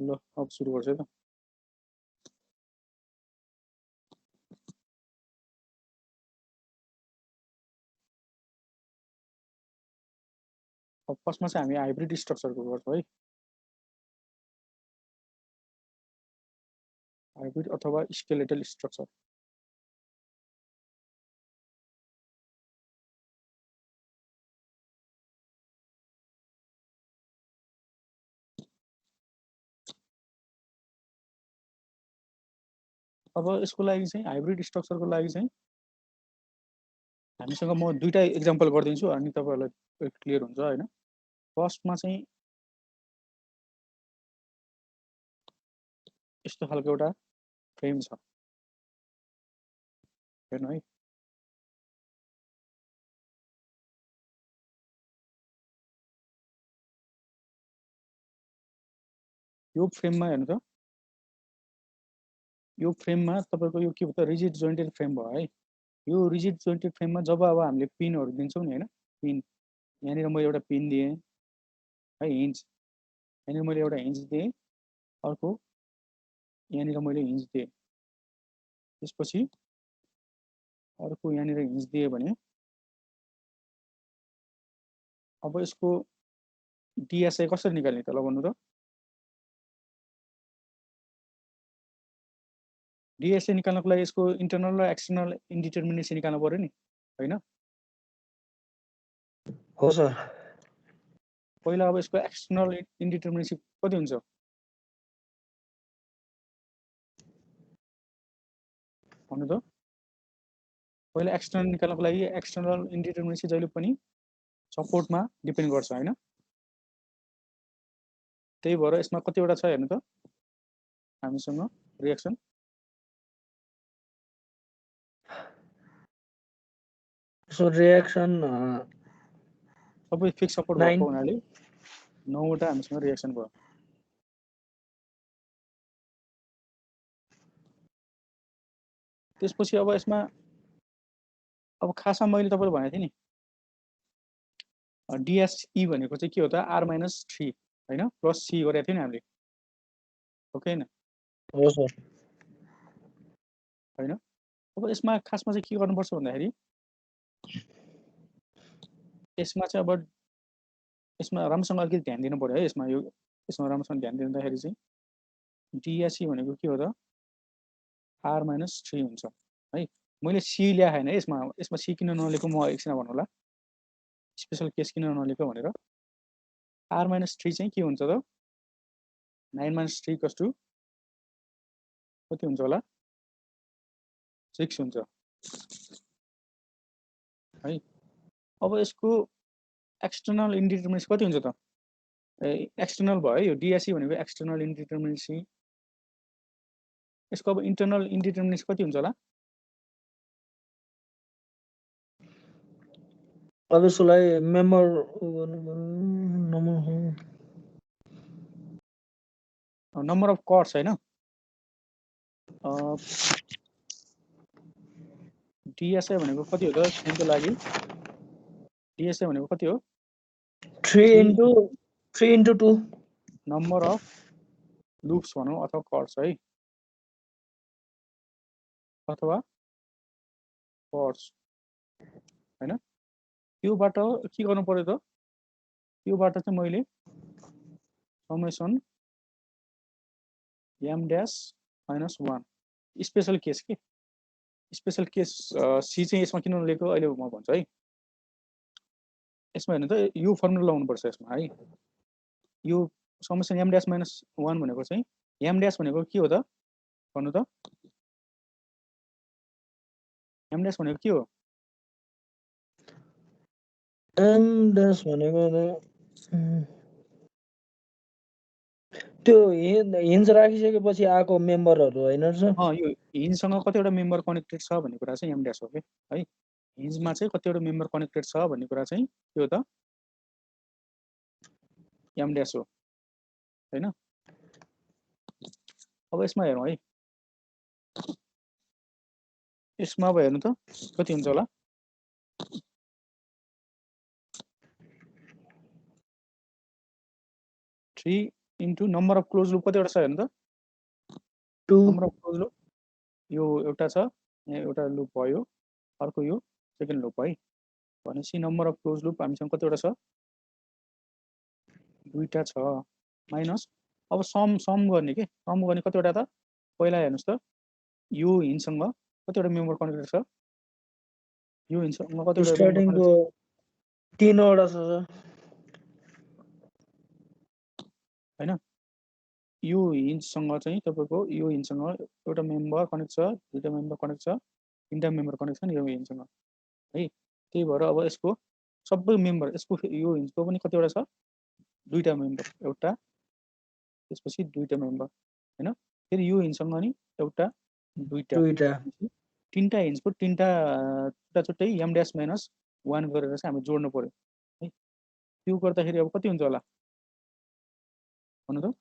ल अब सुरु गर्छु है त। अब फर्स्टमा चाहिँ हामी हाइब्रिड स्ट्रक्चरको गर्छौँ है। हाइब्रिड अथवा स्केलेटल स्ट्रक्चर। अब यसको लागि चाहिँ हाइब्रिड स्ट्रक्चरको लागि चाहिँ हामीसँग म दुईटा एक्जाम्पल गरिदिन्छु अनि तपाईहरुलाई क्लियर हुन्छ हैन। फर्स्टमा चाहिँ यस्तो खालको एउटा फ्रेम छ हेर्नु है। यो फ्रेममा हेर्नु त, यो फ्रेममा तपाईको यो के भन्छ रिजिड जोइन्टेड फ्रेम भयो है। यो रिजिड जोइन्टेड फ्रेममा जब अब हामीले पिनहरु दिन्छौं नि हैन, पिन यहाँनिर म एउटा पिन दिए है, हिन्ज यहाँनिर मैले एउटा हिन्ज दिए, अर्को यहाँनिर मैले हिन्ज दिए, त्यसपछि अर्को यहाँनिर हिन्ज दिए भने अब यसको डिएसए कसरी निकाल्ने त ल भन्नु त। डिएसए निकाल्नको लागि यसको इन्टरनल र एक्सटर्नल इन्डिटरमिनेसी निकाल्नु पर्यो नि हैन। हो सर। पहिला अब यसको एक्सटर्नल इन्डिटरमिनेसी कति हुन्छ भन्नु त। पहिला एक्सटर्नल निकाल्नको लागि एक्सटर्नल इन्डिटरमिनेसी जहिले पनि सपोर्टमा डिपेन्ड गर्छ हैन। त्यही भएर यसमा कतिवटा छ हेर्नु त हामीसँग रिएक्सन। सो रिएक्सन सबै फिक्स सपोर्ट भएको हुनाले 9 वटा हामीसँग रिएक्सन भयो। त्यसपछि अब यसमा अब खासमा मैले तपाईलाई भनेको थिएँ नि डिएसई भनेको चाहिँ के हो त r-3 हैन प्लस c गरेको थियो नि हामीले, हो कि हैन? हो सर। हैन अब यसमा खासमा चाहिँ के गर्नुपर्छ भन्दाखेरि यसमा चाहिँ अब यसमा राम्रोसँग अलिकति ध्यान दिनु पर्यो है। यसमा राम्रोसँग ध्यान दिँदाखेरि चाहिँ डिएसई भनेको के हो त r-3 हुन्छ है। मैले c ल्याए हैन यसमा c किन नलेको म एकछिन भन्नुला, स्पेशल केस किन नलेको भनेर। r-3 चाहिँ के हुन्छ त 9 - 3 = कति हुन्छ होला 6 हुन्छ है। अब यसको एक्सटर्नल इन्डिटरमिनेसी कति हुन्छ त एक्सटर्नल भयो है। यो डिएसई भनेको एक्सटर्नल इन्डिटरमिनेसी। यसको अब इन्टरनल इन्डिटरमिनेसी कति हुन्छ होला। अब यसलाई मेम्बर नम्बर अफ कर्ड्स हैन। डिएसए भनेको कति हो त स्ट्रिङको लागि डिएसए भनेको कति हो 3 × 2 नम्बर अफ लूप्स भनौं अथवा कर्ड्स है, अथवा कर्ड्स हैन। त्योबाट के गर्नु पर्यो त, त्योबाट चाहिँ मैले समेसन m-1 स्पेशल केस के स्पेशल केस सी चाहिँ यसमा किन लेखेको अहिले म भन्छु है। यसमा हेर्नु त यो फर्मुला लगाउनु पर्छ यसमा है। यो समेसन m-1 भनेको चाहिँ m- भनेको के हो त भन्नु त। m- भनेको के हो m- भनेको त्यो हिन्ज राखिसकेपछि आएको मेम्बरहरु हैन सर। यो हिन्जसँग कतिवटा मेम्बर कनेक्टेड छ भन्ने कुरा चाहिँ m- हो के है। हिन्जमा चाहिँ कतिवटा मेम्बर कनेक्टेड छ भन्ने कुरा चाहिँ के हो त m- हो हैन। अब यसमा हेरौँ है। यसमा अब हेर्नु त कति हुन्छ होला 3 into number of close loop कतिवटा छ हेर्नु त 2 नम्बर अफ क्लोज लुप यो एउटा छ यहाँ एउटा लुप भयो अर्को यो सेकेन्ड लुप है भनेपछि नम्बर अफ क्लोज लुप हामीसँग कतिवटा छ दुईटा छ माइनस अब सम गर्ने के सम गर्ने कतिवटा त पहिला हेर्नुस् त यो हिन्जसँग कतिवटा मेम्बर कनेक्टेड छ यो हिन्जसँग कतिवटा स्टार्टिङ को 3 वटा छ सर हैन यो हिन्जसँग चाहिँ तपाईको यो हिन्जसँग एउटा मेम्बर कनेक्ट छ दुईटा मेम्बर कनेक्ट छ तीनटा मेम्बर कनेक्ट छ नि यो हिन्जसँग है त्यही भएर अब यसको सबै मेम्बर यसको यो हिन्जको पनि कतिवटा छ दुईटा मेम्बर एउटा त्यसपछि दुईटा मेम्बर हैन फेरि यो हिन्जसँग नि एउटा दुईटा तीनटा हिन्जको तीनटा छुट्टै m ड्याश माइनस 1 गरेर चाहिँ हामी जोड्नु पर्यो है त्यो गर्दाखेरि अब कति हुन्छ होला भन्नु त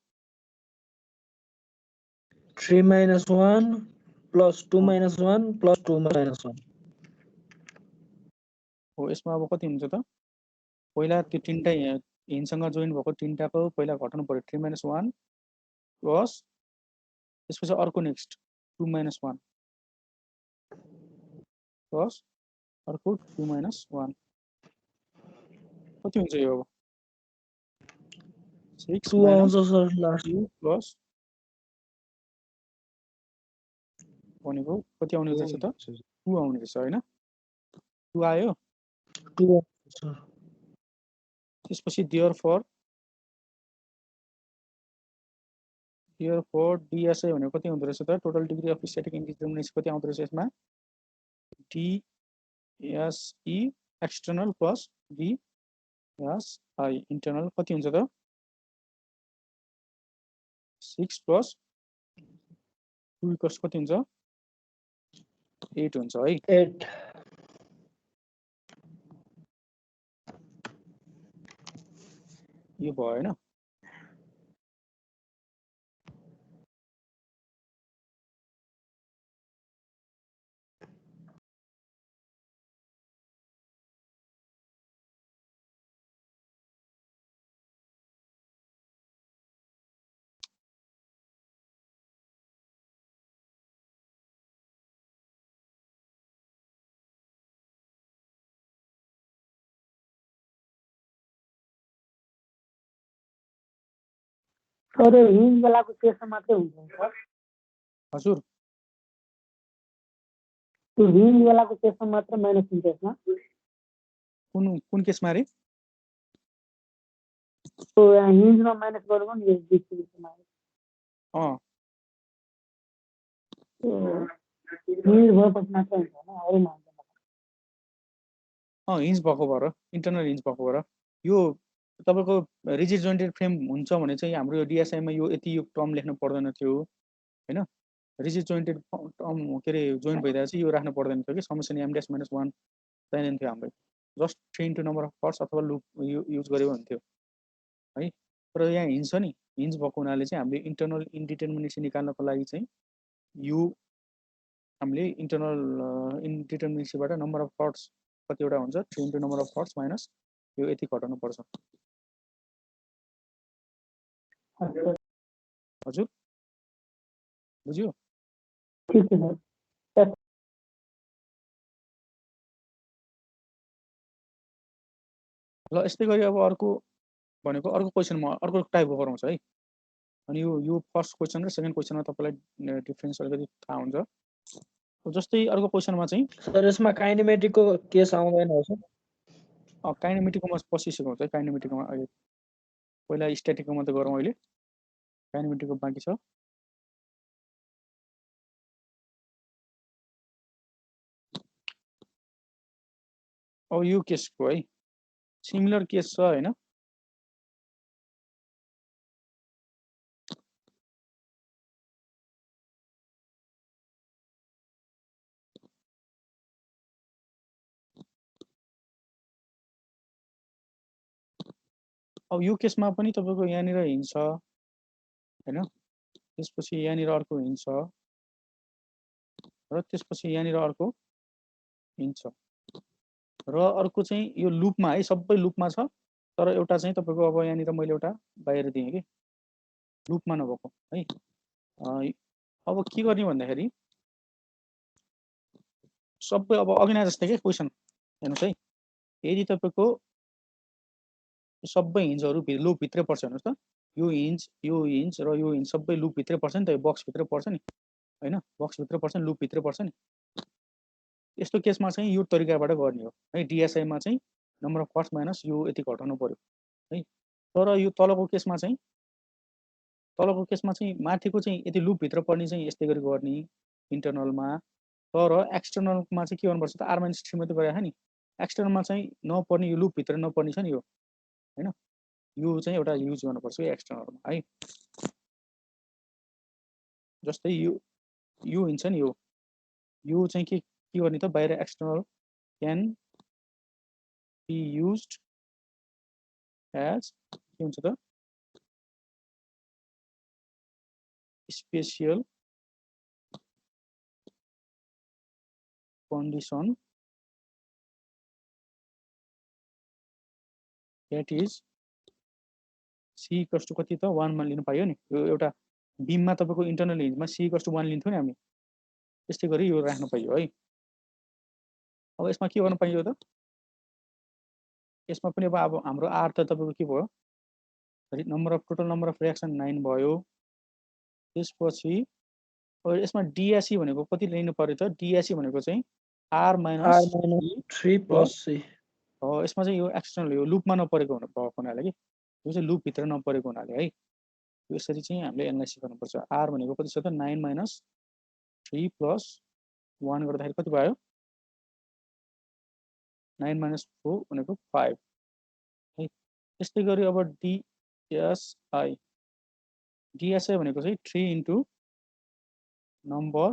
3 minus 1 plus 2 minus 1 plus 2 minus 1 हो यसमा अब कति हुन्छ त पहिला त्यो तीनटा हिन्जसँग जोइन भएको तीनटाको पहिला घटाउनु पर्यो 3 minus 1 प्लस त्यसपछि अर्को नेक्स्ट 2 minus 1 प्लस अर्को 2 minus 1 कति हुन्छ यो अब 6 2 आउँछ सर लास्ट प्लस भनेको कति आउने रहेछ त 2 आउने रहेछ हैन 2 आयो 2 सर त्यसपछि देयरफोर DSI भनेको कति हुँदो रहेछ त टोटल डिग्री अफ स्ट्याटिक इन्डिटर्मिनेसी कति आउँदो रहेछ यसमा DSE external plus DSI internal कति हुन्छ त 6 प्लस 2 इक्वल्स कति हुन्छ 8 हुन्छ है 8 यो भयो हैन सर हिन्ज बेलाको केसमा मात्रै हुन्छ सर हजुर त्यो हिन्ज बेलाको केसमा मात्र माइनस हुन्छ यसमा कुन केसमा रे त्यो हिन्जमा माइनस गर्नु नि यस बिचमा हिन्ज भएपछि मात्र हुन्छ हैन अरूमा हुन्छ हिन्ज भएको भएर इन्टरनल हिन्ज भएको भएर यो तपाईको रिजिड जोइन्टेड फ्रेम हुन्छ भने चाहिँ हाम्रो यो DSI मा यो यति यो टर्म लेख्नु पर्दैन थियो हैन रिजिड जोइन्टेड टर्म के रे जोइन भइदा चाहिँ यो राख्नु पर्दैन थियो कि समेसन m ड्याश माइनस 1 चाहिने थियो हाम्रो just 3 into number of parts अथवा लुप युज गर्यो हुन्थ्यो है तर यहाँ हिन्ज छ नि हिन्ज भएको हुनाले चाहिँ हामीले इन्टरनल इन्डिटर्मिनेसी निकाल्नको लागि चाहिँ यो हामीले इन्टरनल इन्डिटर्मिनेसीबाट नम्बर अफ पार्ट्स कतिवटा हुन्छ 3 into number of parts minus यो यति घटाउनु पर्छ हजुर बुझ्यो ठीक छ सर ल यस्तै गरी अब अर्को भनेको अर्को क्वेशनमा अर्को टाइपको गरौँ है अनि यो फर्स्ट क्वेशन र सेकेन्ड क्वेशनमा तपाईलाई डिफरेन्स अलिकति थाहा हुन्छ जस्तै अर्को क्वेशनमा चाहिँ सर यसमा काइनेमेटिकको केस आउँदैन हो सर काइनेमेटिकमा पछि सिकाउँछ है काइनेमेटिकमा अहिले पहिला स्ट्याटिकको मात्रै गरौँ अहिले काइनेमेटिकको बाँकी छ अब यो केसको है सिमिलर केस छ हैन अब यो केसमा पनि तपाईको यहाँनिर हिन्छ हैन त्यसपछि यहाँनिर अर्को हिन्छ र त्यसपछि यहाँनिर अर्को हिन्छ र अर्को चाहिँ यो लुपमा है सबै लुपमा छ तर एउटा चाहिँ तपाईको अब यहाँनिर मैले एउटा बाहिर दिएँ कि लुपमा नभएको है। अब के गर्ने भन्दाखेरि सबै अब अघि नै जस्तै के क्वेसन हेर्नुहोस् है, यदि तपाईँको सबै हिन्जहरू लुपभित्रै पर्छ हेर्नुहोस् त, यो हिन्ज र यो हिन्ज सबै लुपभित्रै पर्छ नि त, यो बक्सभित्रै पर्छ नि होइन, बक्सभित्रै पर्छ नि, लुपभित्रै पर्छ नि। यस्तो केसमा चाहिँ यो तरिकाबाट गर्ने हो है। डिएसआईमा चाहिँ नम्बर अफ पार्ट्स माइनस यो यति घटाउनु पर्यो है। तर यो तलको केसमा चाहिँ माथिको चाहिँ यति लुपभित्र पर्ने चाहिँ यस्तै गरी गर्ने इन्टरनलमा। तर एक्सटर्नलमा चाहिँ के गर्नुपर्छ त, R-3 मात्रै गरेको नि, एक्सटर्नलमा चाहिँ नपर्ने, यो लुपभित्र नपर्ने छ नि यो होइन, यो चाहिँ एउटा युज गर्नुपर्छ एक्सटर्नलमा है। जस्तै यो हुन्छ नि, यो चाहिँ के गर्ने त, बाहिर external can be used as के हुन्छ त, special condition that is C equals to कति त 1 मा लिनु पाइयो नि। यो एउटा बिममा तपाईँको इन्टरनल हिन्जमा सी इक्वल्स टु 1 लिन्थ्यो नि हामी, त्यस्तै गरी यो राख्नु पाइयो है। अब यसमा के गर्नु पाइयो त, यसमा पनि अब हाम्रो आर त तपाईँको के भयो, टोटल नम्बर अफ रियाक्सन 9 भयो। त्यसपछि यसमा डिएसई भनेको कति लिनु पर्यो त, डिएसई भनेको चाहिँ R-3 प्लस C हो। यसमा चाहिँ यो एक्सटर्नल, यो लुपमा नपरेको भएको हुनाले कि, यो चाहिँ लुपभित्र नपरेको हुनाले है, यसरी चाहिँ हामीले एनालाइसिस गर्नुपर्छ। R भनेको कति छ त, 9 - 3 + 1 गर्दाखेरि कति भयो, 9 - 4 भनेको 5 है। त्यस्तै गरी अब डिएसआई भनेको चाहिँ 3 इन्टु नम्बर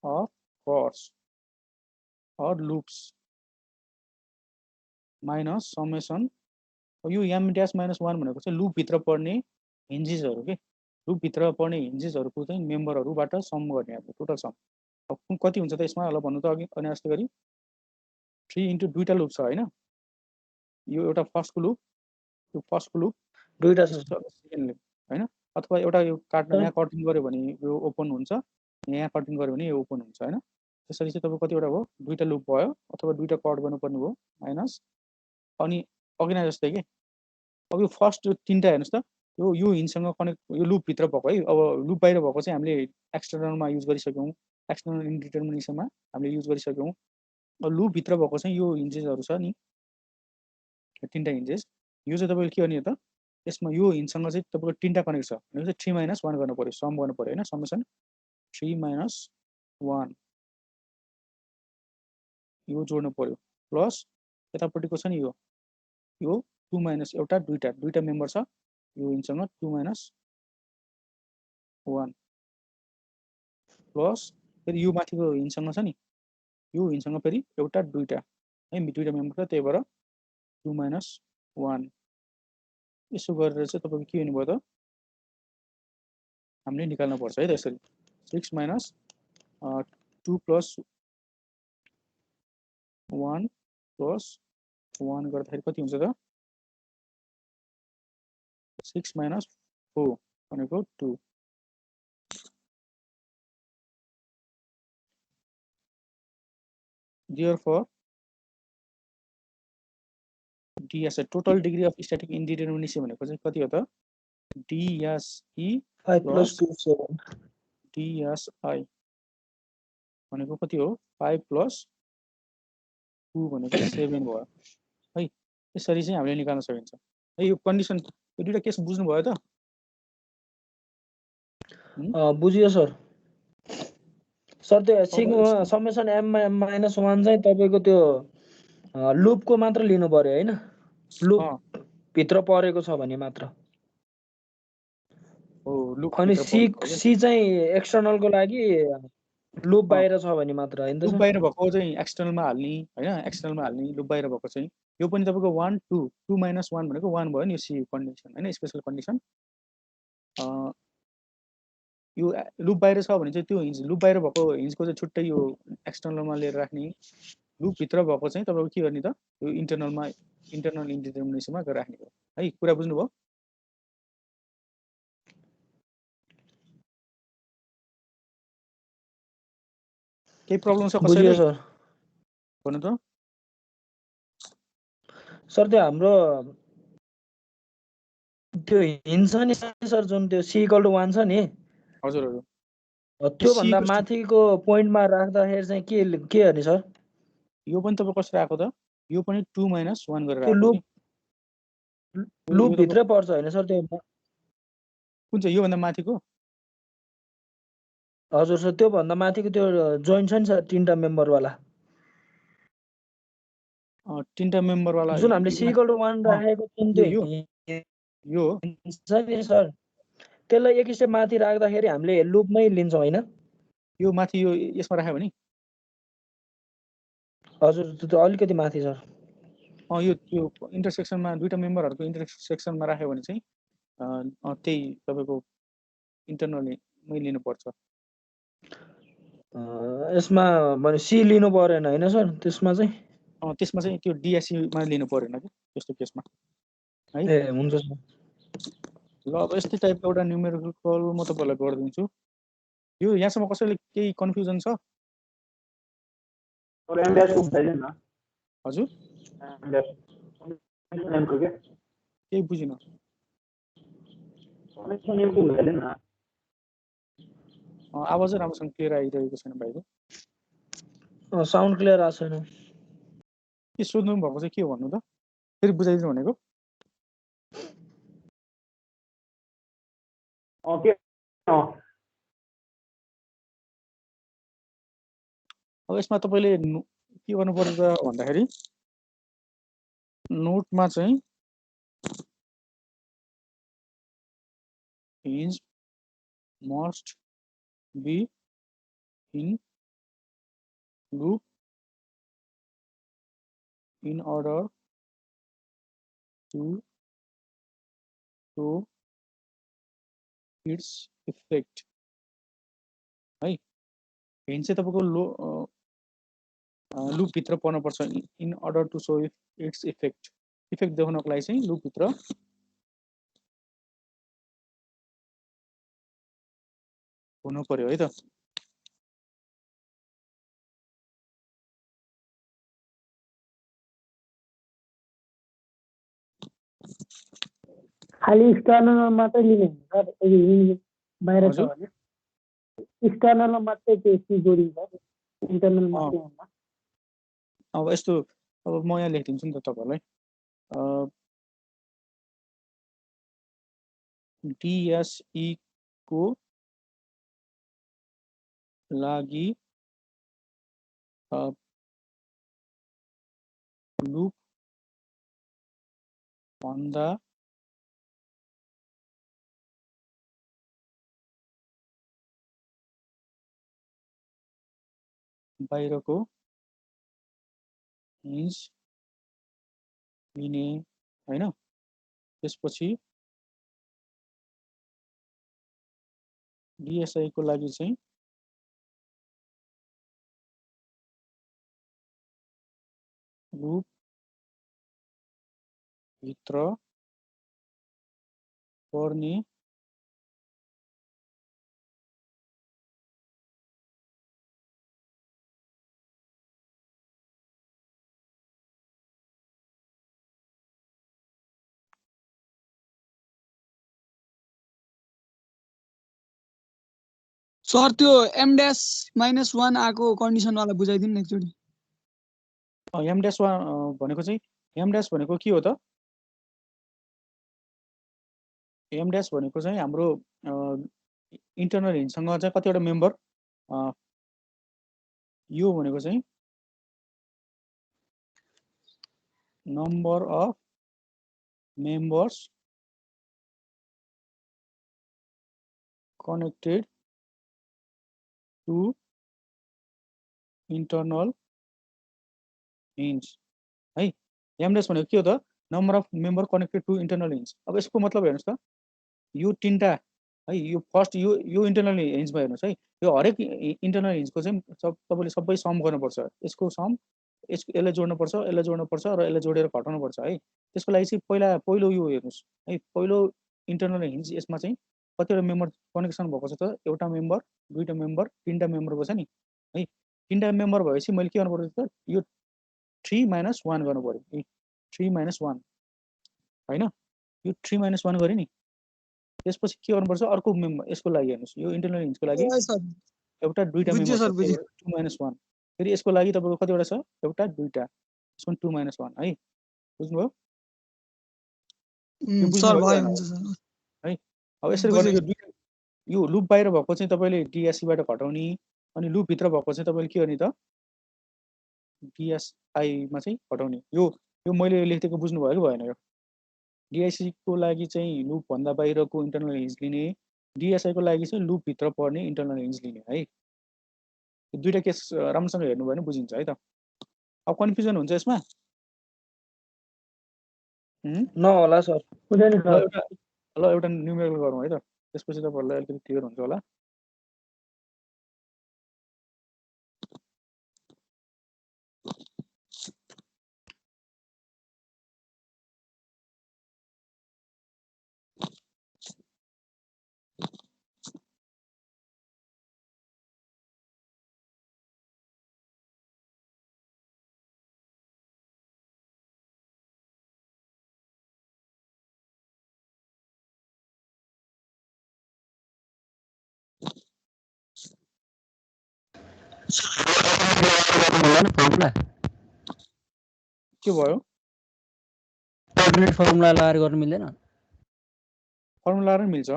अफ कॉर्ड्स और लूप्स माइनस समेसन। यो M-1 भनेको चाहिँ लुपभित्र पर्ने हिन्जेसहरू के, लुपभित्र पर्ने हिन्जेसहरूको चाहिँ मेम्बरहरूबाट सम गर्ने अब टोटल सम। अब कति हुन्छ त यसमा, ल भन्नु त अघि अनि जस्तै गरी 3 इन्टु दुईटा लुप छ होइन, यो एउटा फर्स्टको लुप, यो फर्स्टको लुप दुईटा छ सेकेन्ड लुप होइन, अथवा एउटा यो यहाँ कटिङ गऱ्यो भने यो ओपन हुन्छ, यहाँ कटिङ गऱ्यो भने यो ओपन हुन्छ होइन। त्यसरी चाहिँ तपाईँ कतिवटा भयो, दुईटा लुप भयो अथवा दुईटा कट गर्नुपर्ने भयो माइनस। अनि अघि नै जस्तै के, अब यो फर्स्ट यो तिनवटा हेर्नुहोस् त, यो हिन्जसँग कनेक्ट, यो लुपभित्र भएको है। अब लुप बाहिर भएको चाहिँ हामीले एक्सटर्नलमा युज गरिसक्यौँ, एक्सटर्नल इन्डिटर्मिनेसनमा हामीले युज गरिसक्यौँ। लुपभित्र भएको चाहिँ यो हिन्जेसहरू छ नि, तिनवटा हिन्जेस, यो चाहिँ तपाईँले के गर्ने त, यसमा यो हिन्जसँग चाहिँ तपाईँको तिनवटा कनेक्ट छ भनेपछि 3 - 1 गर्नु पऱ्यो, सम गर्नु पऱ्यो होइन, समेसन 3 - 1 यो जोड्नु पऱ्यो, प्लस यतापट्टिको छ नि यो 2 - एउटा दुईटा मेम्बर छ यो हिन्जसँग 2 - 1 प्लस फेरि यो माथिको हिन्जसँग छ नि, यो हिन्जसँग फेरि एउटा दुईटा है, दुईटा मेम्बर छ, त्यही भएर 2 - 1 यसो गरेर चाहिँ तपाईँको के हुनुभयो त, हामीले निकाल्नु पर्छ है त यसरी। 6 - 2 + 1 + 1 गर्दाखेरि कति हुन्छ त, 6 - 4 भनेको 2। Therefore DSI total degree of static indeterminacy भनेको चाहिँ कति हो त, DSE 5 + 2 7 DSI भनेको कति हो, 5 + 2 भनेको 7 भयो है। यसरी चाहिँ हामीले निकाल्न सकिन्छ है। यो कन्डिसन, यो दुईटा केस बुझ्नुभयो त, बुझियो सर। सर त्यो सिग्मा समेसन M-1 चाहिँ तपाईँको त्यो लुपको मात्र लिनु पर्यो होइन, लुप भित्र परेको छ भने मात्र। अनि सी चाहिँ एक्सटर्नलको लागि लुप बाहिर छ भने मात्र हैन त, लुप बाहिर भएको चाहिँ एक्सटर्नलमा हाल्ने होइन, एक्सटर्नलमा हाल्ने, लुप बाहिर भएको चाहिँ यो पनि तपाईँको 1 2 2 - 1 भनेको 1 भयो नि, यो सी कन्डिसन होइन, स्पेसल कन्डिसन। यो लुप बाहिर छ भने चाहिँ त्यो हिन्ज, लुप बाहिर भएको हिन्जको चाहिँ छुट्टै यो एक्सटर्नलमा लिएर राख्ने, लुपभित्र भएको चाहिँ तपाईँको के गर्ने त, यो इन्टरनल इन्डिटर्मिनेसनमा गएर राख्ने हो है। कुरा बुझ्नुभयो? केही प्रब्लम छ बुझ्यो कसैलाई सर। भन्नु त सर त्यो हाम्रो त्यो हिन्छ नि सर जुन त्यो C = 1 छ नि हजुर हजुर त्यो C भन्दा को माथिको पोइन्टमा राख्दाखेरि चाहिँ के गर्ने सर? यो पनि तपाईँ कसरी आएको त यो पनि 2 - 1 गरेर त्यो आएको लुप नि लुप भित्र पर्छ हैन सर त्यो? कुन चाहिँ योभन्दा माथिको हजुर सर त्यो भन्दा माथिको त्यो जोइन छ नि सर 3टा मेम्बर वाला तीनटा मेम्बर वाला जुन हामीले C = 1 राखेको छौं त्यो यो छ नि सर त्यसलाई एक स्टेप माथि राख्दाखेरि हामीले लुपमै लिन्छौं हैन? यो माथि यो यसमा राख्यो भने हजुर त्यो अलिकति माथि सर। यो त्यो इन्टरसेक्सनमा दुईटा मेम्बरहरुको इन्टरसेक्सनमा राख्यो भने चाहिँ त्यही तपाईको इन्टरनली मै लिनु पर्छ। यसमा भने C लिनु परेन हैन सर त्यसमा चाहिँ? त्यसमा चाहिँ त्यो DSC मा लिनु परेन के त्यस्तो केसमा है। ए हुन्छ सर। ल अब यस्तै टाइपको एउटा न्युमेरिकल म तपाईलाई गरिदिन्छु। यो यहाँसम्म कसैले केही कन्फ्युजन छ? हजुर केही बुझिन। आवाजै राम्रोसँग क्लियर आइरहेको छैन भाइको। साउन्ड क्लियर आएको छैन। के सोध्नु भएको चाहिँ के हो भन्नु त? फेरि बुझाइदिनु भनेको? अब यसमा तपाईले के गर्नुपर्छ भन्दाखेरि नोटमा चाहिँ hinge must be in loop in order to show its effect है। hinge चाहिँ तपाईको लुप भित्र पर्न पर्छ in order to show its effect देखाउनको लागि चाहिँ लुप भित्र हुनु पर्यो है त। खाली एक्सटर्नल मात्रै लिने सर बाहिर छ भने एक्सटर्नल मात्रै त्यो सी जोडिन्छ इन्टरनल मात्रै हुँदा। अब यस्तो अब म यहाँ लेखिदिन्छु नि त तपाईहरुलाई DSE को लागि लुप भन्दा बाहिरको हिन्ज लिने हैन। त्यसपछि DSI को लागि चाहिँ लुप भित्र पर्ने सर त्यो M-1 आको कन्डिसन वाला बुझाइदिनु न एकचोटी। M-1 भनेको चाहिँ M- भनेको के हो त? M- भनेको चाहिँ हाम्रो इन्टरनल हिन्जसँग चाहिँ कतिवटा मेम्बर यो भनेको चाहिँ number of members connected to internal hinge है। M- भनेको के हो त? Number of member connected to internal hinge. अब यसको मतलब हेर्नुस् त यो तीनटा है यो फर्स्ट यो इन्टरनल हिन्जमा हेर्नुस् है। यो हरेक इन्टरनल हिन्जको चाहिँ तपाईले सबै सम गर्नुपर्छ। यसको सम यसलाई जोड्नुपर्छ यसलाई जोड्नुपर्छ र यसलाई जोडेर घटाउनुपर्छ है। त्यसको लागि चाहिँ पहिलो यो हेर्नुस् है। पहिलो इन्टरनल हिन्ज यसमा चाहिँ कतिवटा मेम्बर कनेक्सन भएको छ त? एउटा मेम्बर, दुईटा मेम्बर, तीनटा मेम्बर छ नि है। तीनटा मेम्बर भएपछि मैले के गर्नु पर्छ त यो 3 - 1 गर्नु पर्यो 3 - 1 हैन यो 3 - 1 गरे नि त्यसपछि के गर्नुपर्छ अर्को मेम्बर यसको लागि हेर्नुस् यो इन्टरनल हिन्जको लागि एउटा दुईटा बुझ्यो मेम्बर सर, छ बुझ्यो। 2 - 1 फेरि यसको लागि तपाईको कतिवटा छ एउटा दुईटा यसमा 2 - 1 है बुझ्नुभयो यो बुझ्नु सर भयो भयो भएन हुन्छ सर। है अब यसरी बुझेँ। गर्ने यो दुईटा यो लुप बाहिर भएको चाहिँ तपाईले DSC बाट घटाउने अनि लुप भित्र भएको चाहिँ तपाईले के गर्ने त DSI मा चाहिँ घटाउने यो मैले लेखेको बुझ्नु भयो कि भएन यो DIC को लागि चाहिँ लुप भन्दा बाहिरको इन्टरनल रेन्ज लिने DSI को लागि चाहिँ लुप भित्र पर्ने इन्टरनल रेन्ज लिने है यो दुईटा केस राम्रोसँग हेर्नु भयो भने बुझिन्छ है त अब कन्फ्युजन हुन्छ यसमा नहोला सर हुँदैन सर। ल एउटा न्युमेरिकल गरौँ है त त्यसपछि तपाईहरुलाई अलिकति क्लियर हुन्छ होला के भयो कोअर्डिनेट फर्मुला लगाएर गर्न मिल्दैन फर्मुला र मिल्छ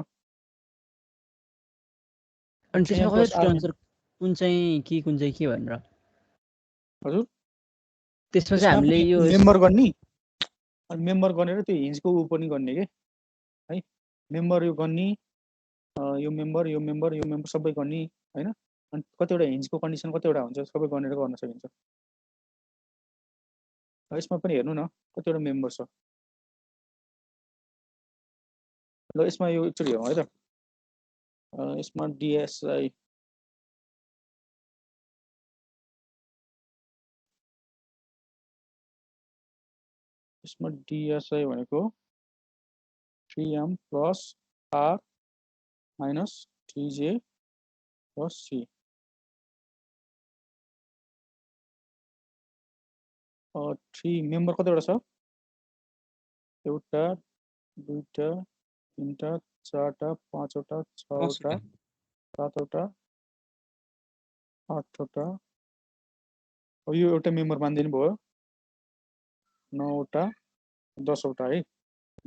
अनि त्यसमा 3m कसरी + r छुट्याउँछ कुन चाहिँ के भनेर हजुर त्यसमा चाहिँ हामीले यो मेम्बर गर्ने अनि मेम्बर गरेर त्यो हिन्जको उ पनि गर्ने के है मेम्बर यो गर्ने यो मेम्बर सबै गर्ने हैन अनि कतिवटा हिन्जको कन्डिसन कतिवटा हुन्छ सबै गनेर गर्न सकिन्छ यसमा पनि हेर्नु न कतिवटा मेम्बर छ ल यसमा यो एकचोटि हेरौँ है त यसमा DSI यसमा DSI भनेको 3m + r - 3j + c 3 member कतिवटा छ एउटा दुईटा तीनटा चारटा पाँचवटा छवटा सातवटा आठवटा अब यो एउटा मेम्बर मान्दिनु भयो 9वटा 10वटा है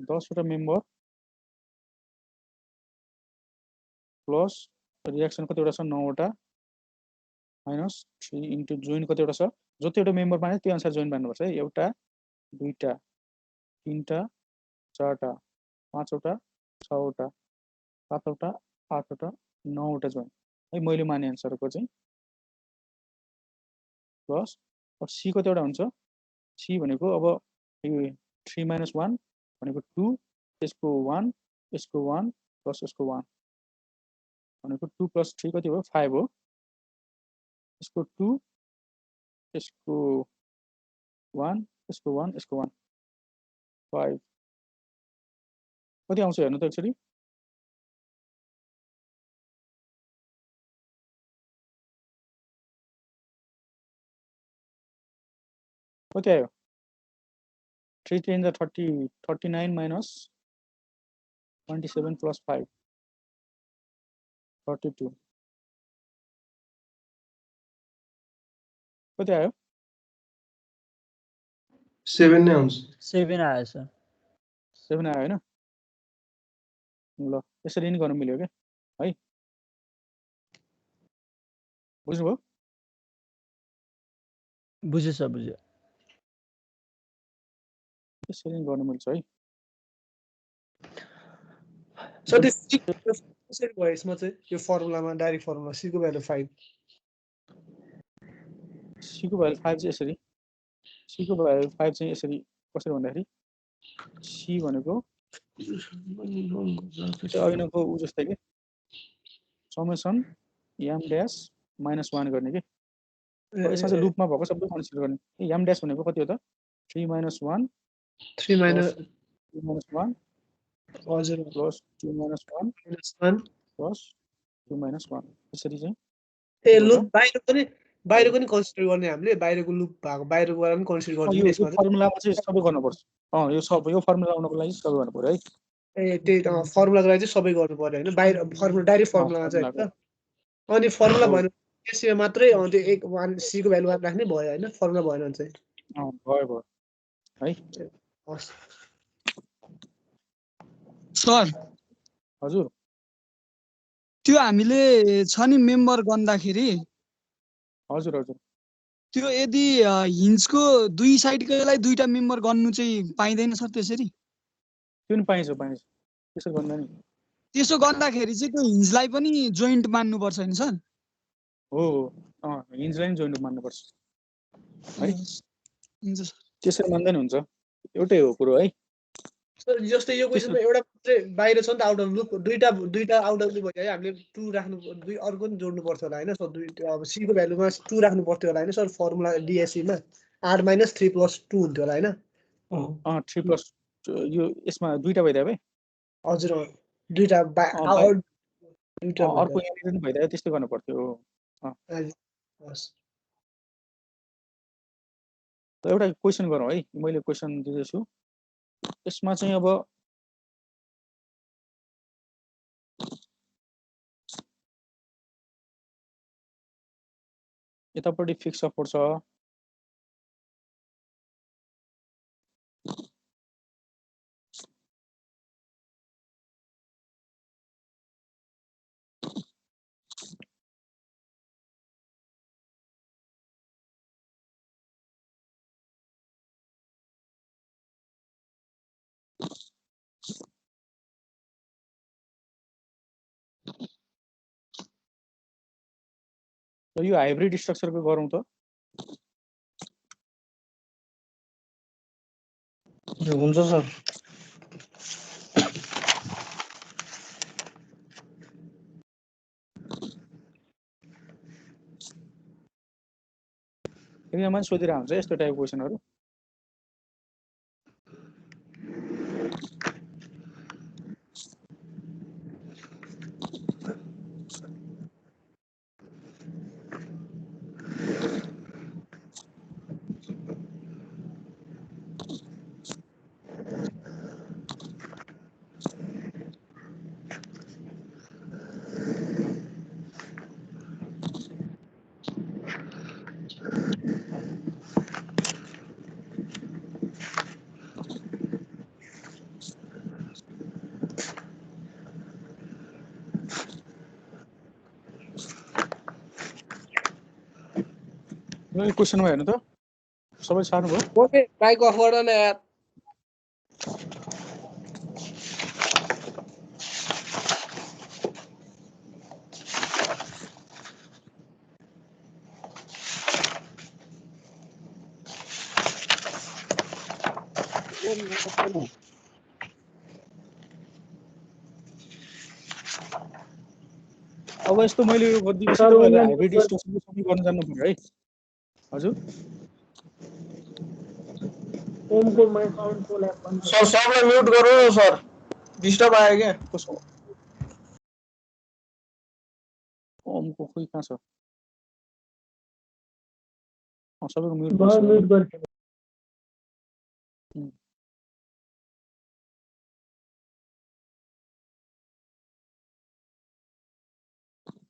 10वटा मेम्बर प्लस रिएक्सन कतिवटा छ 9वटा -3 इन्टु जोइन कतिवटा छ जतिवटा मेम्बर माने त्यो अनुसार जोइन मान्नुपर्छ है एउटा दुईटा तीनटा चारटा पाँचवटा छवटा सातवटा आठवटा 9वटा जोइन है मैले माने अनुसारको चाहिँ प्लस अब सी कतिवटा हुन्छ सी भनेको अब यो 3 - 1 भनेको 2 यसको 1 यसको 1 प्लस यसको 1 भनेको 2 + 3 कति हो 5 हो यसको 2 यसको 1 यसको 1 यसको 1 5 कति आउँछ हेर्नु त एकचोटि कति आयो 3 3 जा 30 39 - 27 + 5 32 कति आयो 7 नै आउँछ 7 आयो सर 7 आयो हैन ल यसरी नि गर्न मिल्यो के है बुझ्नुभयो बुझ्यो सर बुझ्यो यसरी गर्न मिल्छ है सर कसरी भयो यसमा चाहिँ यो फर्मुलामा डाइरेक्ट फर्मुला c को भ्यालु 5 c को भ्यालु 5 चाहिँ यसरी c को भ्यालु 5 चाहिँ यसरी कसरी भन्दाखेरि c भनेको त्यो अघिनको उ जस्तै के समेसन m ड्याश -1 गर्ने के यसमा चाहिँ लुपमा भएको सबै कन्सिडर गर्ने m ड्याश भनेको कति हो त 3 - 1 3 - 1 हजुर प्लस 2 - 1 -1 प्लस 2 - 1 यसरी चाहिँ ए लुप बाहिर पनि बाहिरको नि कन्सिडर गर्ने हामीले बाहिरको लुप भएको बाहिरको पनि कन्सिडर यो गर्छौँ नि यसमा चाहिँ फर्मुलामा चाहिँ सबै गर्नुपर्छ यो फर्मुला आउनको लागि सबै गर्नु पर्यो है त्यही फर्मुलाको लागि चाहिँ सबै गर्नु पर्यो होइन बाहिर फर्मुला डाइरेक्ट फर्मुलामा चाहिँ होइन अनि फर्मुला भएन त्यसमा मात्रै त्यो एक 1 c को भ्यालु राख्ने भयो होइन फर्मुला भएन भने चाहिँ भयो है हस् सर हजुर त्यो हामीले छ नि मेम्बर गन्दाखेरि हजुर हजुर त्यो यदि हिन्जको दुई साइडकोलाई दुईटा मेम्बर गर्नु चाहिँ पाइँदैन सर त्यसरी त्यो नि पाइन्छ त्यसो गर्दा नि त्यसो गर्दाखेरि चाहिँ त्यो हिन्जलाई पनि जोइन्ट मान्नुपर्छ नि सर हो हिन्जलाई नि जोइन्ट मान्नुपर्छ है हुन्छ सर त्यसरी मान्दा नि हुन्छ एउटै हो कुरो है सर जस्तै यो क्वेसनमा एउटा मात्रै बाहिर छ नि त आउट अफ लुप दुईटा आउट अफ लुप भयो हामीले 2 राख्नु अर्को पनि जोड्नु पर्छ होला हैन सर अब c को भ्यालुमा 2 राख्नु पर्थ्यो होला हैन सर फर्मुला DSE मा r - 3 + 2 हुन्थ्यो होला हैन 3 प्लस यो यसमा दुईटा भइदियो भाइ हजुर दुईटा अर्को यहाँनिर नि भइदियो त्यस्तै गर्नु पर्थ्यो हस् एउटा क्वेसन गरौँ है मैले क्वेसन दिँदैछु यसमा चाहिँ अब यतापट्टि फिक्स सपोर्ट छ यो हाइब्रिड स्ट्रक्चरको गरौँ त हुन्छ सर एक्जाममा सोधिरहेको हुन्छ यस्तो टाइपको क्वेसनहरू यो क्वेसनमा हेर्नु त सबै सार्नु भयो ओके माइक अफ गर न यार अब यस्तो मैले यो गरिदिएपछि तपाईँहरूले हाइब्रिड स्ट्रक्चरको सबै गर्न जान्नु पर्यो है हजुर ओमको माइक साउन्ड कोल्याब बन्द सर सबलाई म्युट गर्नु न सर डिस्टर्ब आयो क्या कसो ओमको खोइ कहाँ छ सबैको म्युट भयो म्युट गर्छु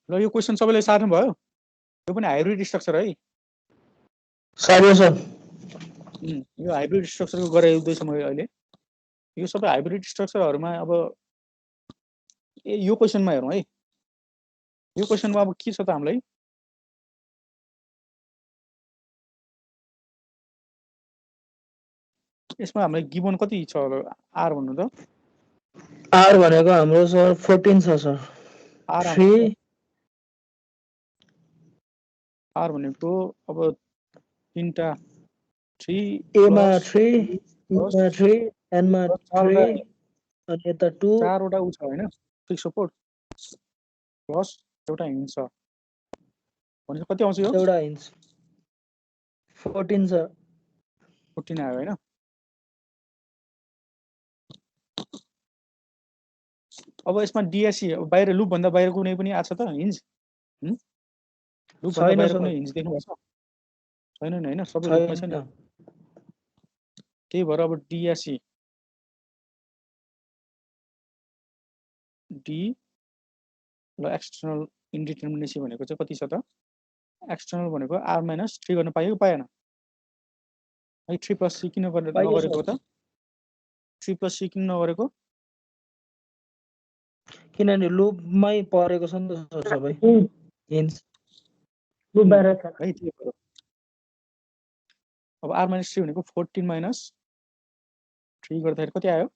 ल यो क्वेसन सबैले सार्नु भयो यो पनि हाइब्रिड स्ट्रक्चर है सार्यो सर यो हाइब्रिड स्ट्रक्चरको गराउँदैछु मैले अहिले यो सबै हाइब्रिड स्ट्रक्चरहरूमा अब यो क्वेसनमा हेरौँ है यो क्वेसनमा अब के छ त हामीलाई यसमा हामीलाई गिभन कति छ आर भन्नु त आर भनेको हाम्रो सर 14 छ सर आर 3 आर भनेको अब तीनटा 3 ए मा 3 बी मा 3 एन मा 3 अनि यता 2 चारवटा उ छ हैन फिक्स सपोर्ट प्लस एउटा हिन्ज छ भनेको कति आउँछ यो एउटा हिन्ज 14 छ 14 आयो हैन अब यसमा डिएससी बाहिर लुप भन्दा बाहिर कुनै पनि आछ त हिन्ज लुपभन्दा छैन बाहिर सर कुनै हिन्ज देख्नु भएको छ? छैन नि होइन, सबै लुपमै छ नि। छैन त्यही भएर अब डिएससी डी ल एक्सटर्नल इन्डिटर्मिनेसी भनेको चाहिँ कति छ त? एक्सटर्नल भनेको आर माइनस 3 गर्न पायो कि पाएन? है 3 + c किन पाइयो नगरेको सर त? 3 + c किन नगरेको? किनभने लुपमै परेको छ नि त सर सबै हिन्ज लुप बाहिर छ है त्यही भएर अब आर माइनस 3 भनेको 14 माइनस 3 गर्दाखेरि कति आयो?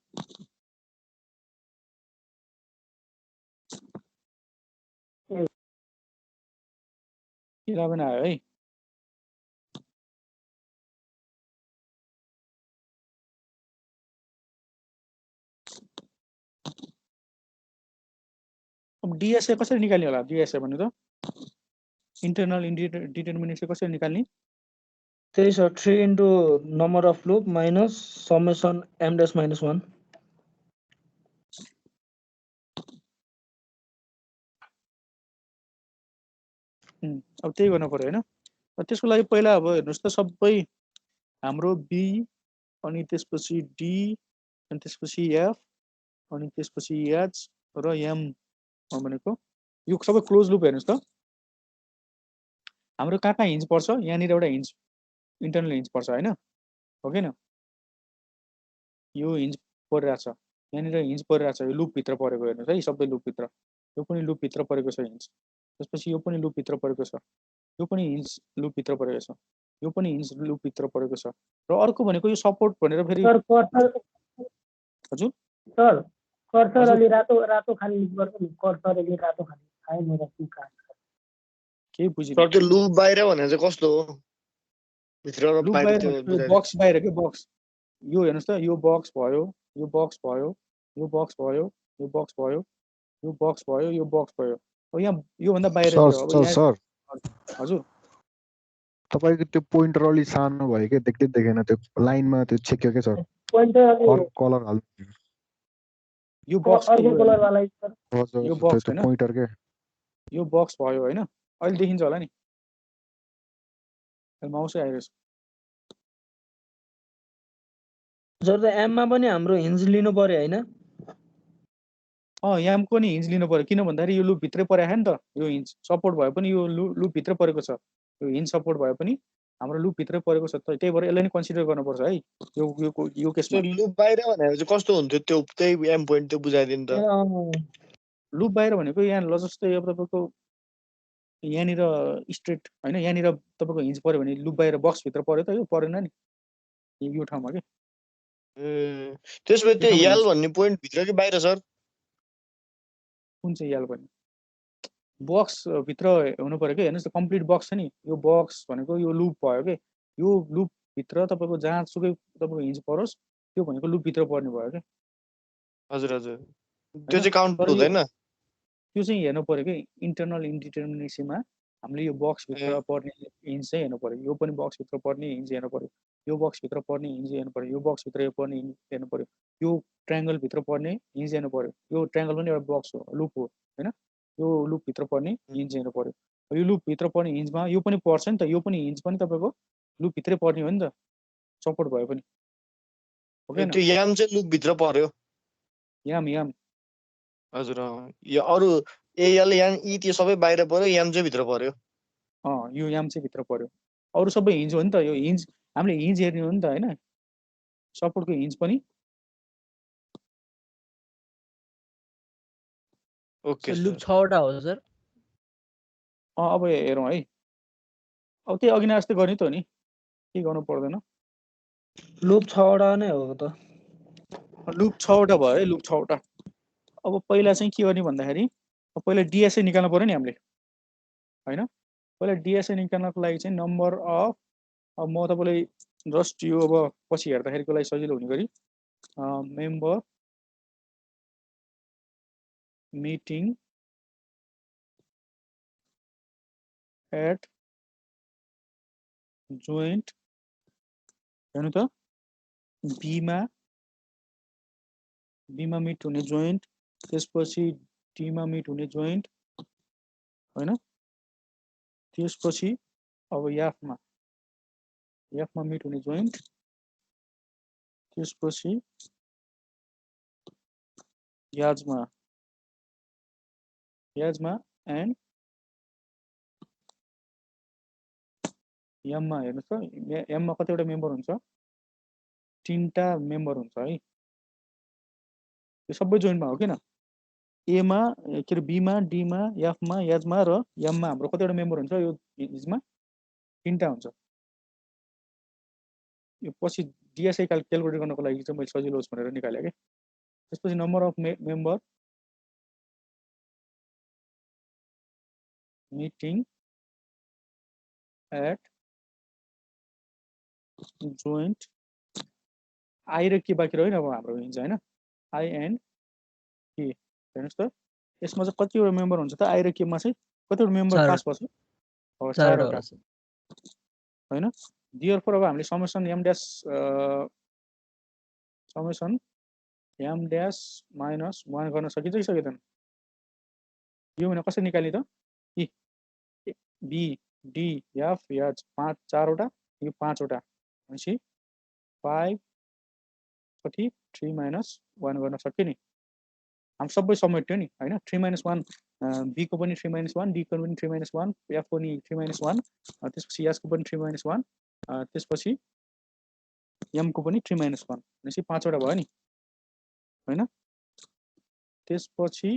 11 आयो है। अब डिएसए कसरी निकाल्ने होला? डिएसए भन्नु त इन्टरनल डिटर्मिनेसी कसरी निकाल्ने? त्यही sir 3 into number of loop minus summation m dash minus 1 अब त्यही गर्नु पर्यो होइन। त्यसको लागि पहिला अब हेर्नुहोस् त सबै हाम्रो बी अनि त्यसपछि डी अनि त्यसपछि एफ अनि त्यसपछि एच र एम भनेको यो सबै क्लोज लुप हेर्नुहोस् त। हाम्रो कहाँ कहाँ हिन्ज पर्छ? यहाँनिर एउटा हिन्ज इन्टरनल हिन्ज पर्छ होइन, हो कि न? यो हिन्ज परिरहेछ, यहाँनिर हिन्ज परिरहेछ, यो लुपभित्र परेको हेर्नुहोस् है, सबै लुपभित्र। यो पनि लुपभित्र परेको छ हिन्ज, त्यसपछि यो पनि लुपभित्र परेको छ, यो पनि हिन्ज लुपभित्र परेको छ, यो पनि हिन्ज लुपभित्र परेको छ। र अर्को भनेको यो सपोर्ट भनेर फेरि सर कर्सर हजुर सर कर्सर हजुर अलि रातो खाली गर्छ नि, कर्सर अलि रातो खाली आयो मेरो सिका केही बुझिन। सर त्यो लुप बाहिर भनेर चाहिँ कस्तो हो? भित्र र लुप बाहिर बाहिर त्यो भनेको बुझाइदिनु। बक्स बाहिर के बक्स। यो हेर्नुहोस् त, यो बक्स भयो, यो बक्स भयो, यो बक्स भयो, यो बक्स भयो, यो बक्स भयो, यो बक्स भयो। अब यहाँ योभन्दा बाहिरतिर अब यहाँ सर हजुर तपाईँको त्यो पोइन्टर अलि सानो भयो कि देख्दै देखेन, त्यो लाइनमा त्यो छेक्यो के सर, पोइन्टर अर्को कलर हाल्नु। यो बक्स के अर्को यो कलर वाला सर हजुर यो त्यो बक्स त्यो होइन, पोइन्टर के यो बक्स भयो होइन। अहिले देखिन्छ होला नि, माउसै आइरहेछ। सर त एममा पनि हाम्रो हिन्ज लिनु पर्यो होइन? यामको नि हिन्ज लिनु पर्यो, किन भन्दाखेरि यो लुपभित्रै परेको नि त। यो हिन्ज सपोर्ट भए पनि यो लुपभित्रै परेको छ, यो हिन्ज सपोर्ट भए पनि हाम्रो लुपभित्रै परेको छ, त्यही भएर यसलाई नि कन्सिडर गर्नुपर्छ है यो केसमा। त्यो लुप बाहिर भनेर चाहिँ कस्तो हुन्थ्यो? त्यो त्यही एम पोइन्ट त्यो बुझाइदिनु त। लुप बाहिर भनेको यहाँ ल जस्तै अब तपाईँको यहाँनिर स्ट्रेट होइन, यहाँनिर तपाईँको हिन्ज पऱ्यो भने लुप बाहिर बक्सभित्र पऱ्यो त, यो परेन नि यो ठाउँमा के। त्यसपछि त्यो ठाउँमा यल हिन्ज भन्ने पोइन्ट भित्र कि बाहिर सर? कुन चाहिँ याल पनि बक्स भित्र हुनु पर्यो कि। हेर्नुहोस् त कम्प्लिट बक्स छ नि, यो बक्स भनेको यो लुप भयो कि। यो लुपभित्र तपाईँको जहाँसुकै तपाईँको हिन्ज परोस् त्यो भनेको लुपभित्र पर्ने भयो क्या। हजुर हजुर, त्यो चाहिँ काउन्ट हुँदैन। त्यो चाहिँ हेर्नु पर्यो कि इन्टरनल इन्डिटर्मिनेसीमा हामीले यो बक्सभित्र पर्ने हिन्ज चाहिँ हेर्नु पर्यो, यो पनि बक्सभित्र पर्ने हिन्ज हेर्नु पर्यो, यो बक्सभित्र पर्ने हिन्ज हेर्नु पर्यो, यो बक्सभित्र पर्ने हिन्ज हेर्नु पर्यो, यो ट्रायङ्गलभित्र पर्ने हिन्ज हेर्नु पर्यो। यो ट्रायङ्गल पनि एउटा बक्स हो, लुप हो होइन, यो लुपभित्र पर्ने हिन्ज हेर्नु पर्यो। यो लुपभित्र पर्ने हिन्जमा यो पनि पर्छ नि त, यो पनि हिन्ज पनि तपाईँको लुपभित्रै पर्ने हो नि त, सपोर्ट भयो पनि हो कि। त्यो याम चाहिँ लुपभित्र पर्यो। याम हजुर, यो अरू एएल याम ई त्यो सबै बाहिर पर्यो, याम चाहिँ भित्र पर्यो। यो याम चाहिँ भित्र पर्यो, अरू सबै हिन्ज हो नि त। यो हिन्ज हामीले हिन्ज हेर्ने हो नि त होइन, सपोर्टको हिन्ज पनि। ओके लुप 6 वटा हो सर। अब हेरौँ है, अब त्यही अघि नै जस्तै गर्ने त हो नि, के गर्नु पर्दैन। लुप 6 वटा नै हो त। लुप 6 वटा भयो है, लुप 6 वटा। अब पहिला चाहिँ के गर्ने भन्दाखेरि पहिला डिएसए निकाल्नु पर्यो नि हामीले होइन। पहिला डिएसए निकाल्नको लागि चाहिँ नम्बर अफ, अब म तपाईँलाई जस्ट यो अब पछि हेर्दाखेरिको लागि सजिलो हुने गरी मेम्बर मिटिङ एट जोइन्ट हेर्नु त, बीमा मिट हुने जोइन्ट, त्यसपछि डीमा मिट हुने जोइन्ट होइन। त्यसपछि अब याफमा मिट हुने जोइन्ट, त्यसपछि याजमा एन्ड एममा हेर्नुहोस् त, एममा कतिवटा मेम्बर हुन्छ? 3टा मेम्बर हुन्छ है। यो सबै जोइन्टमा हो किन? एमा के अरे बीमा, डीमा, एफमा, एचमा र एममा हाम्रो कतिवटा मेम्बर हुन्छ? यो हिजमा 3टा हुन्छ। यो पछि डिएसआई क्यालकुलेट गर्नको लागि चाहिँ मैले सजिलो होस् भनेर निकालेँ के। त्यसपछि number of member meeting at joint, I र के बाँकी रह्यो अब हाम्रो हिज होइन, आई एन्ड के। हेर्नुहोस् त यसमा चाहिँ कतिवटा मेम्बर हुन्छ त? आई र केमा चाहिँ कतिवटा मेम्बर पास पर्छ? 4वटा होइन। दियरफोर अब हामीले समेसन एम ड्यास माइनस 1 गर्न सकिन्छ कि सकिँदैन? यो भने कसरी निकाल्ने त? E B D F H 4वटा, यो 5वटा भनेपछि 5 कति 3 माइनस 1 गर्न सक्यो नि। हामी सबै समेट्यो नि होइन। 3 - 1 बी को पनि 3 - 1, डी को पनि 3 - 1, एफ को पनि 3 - 1, त्यसपछि एस को पनि 3 - 1, त्यसपछि एम को पनि 3 - 1 भनेपछि 5वटा भयो नि होइन। त्यसपछि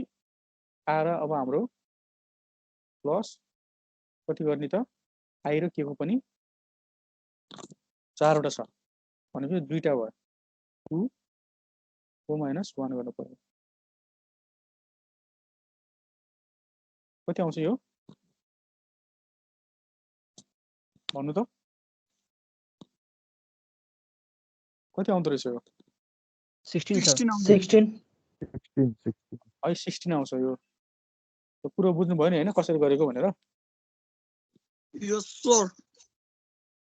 आएर अब हाम्रो प्लस कति गर्ने त? आई र के को पनि 4वटा छ भनेपछि 2टा भयो। 2 - 1 गर्नु पर्यो। कति आउँछ यो भन्नु त? कति आउँदो रहेछ यो? 16 सर। 16 है 16 आउँछ यो। कुरो बुझ्नु भयो नि होइन कसरी गरेको भनेर? यस सर।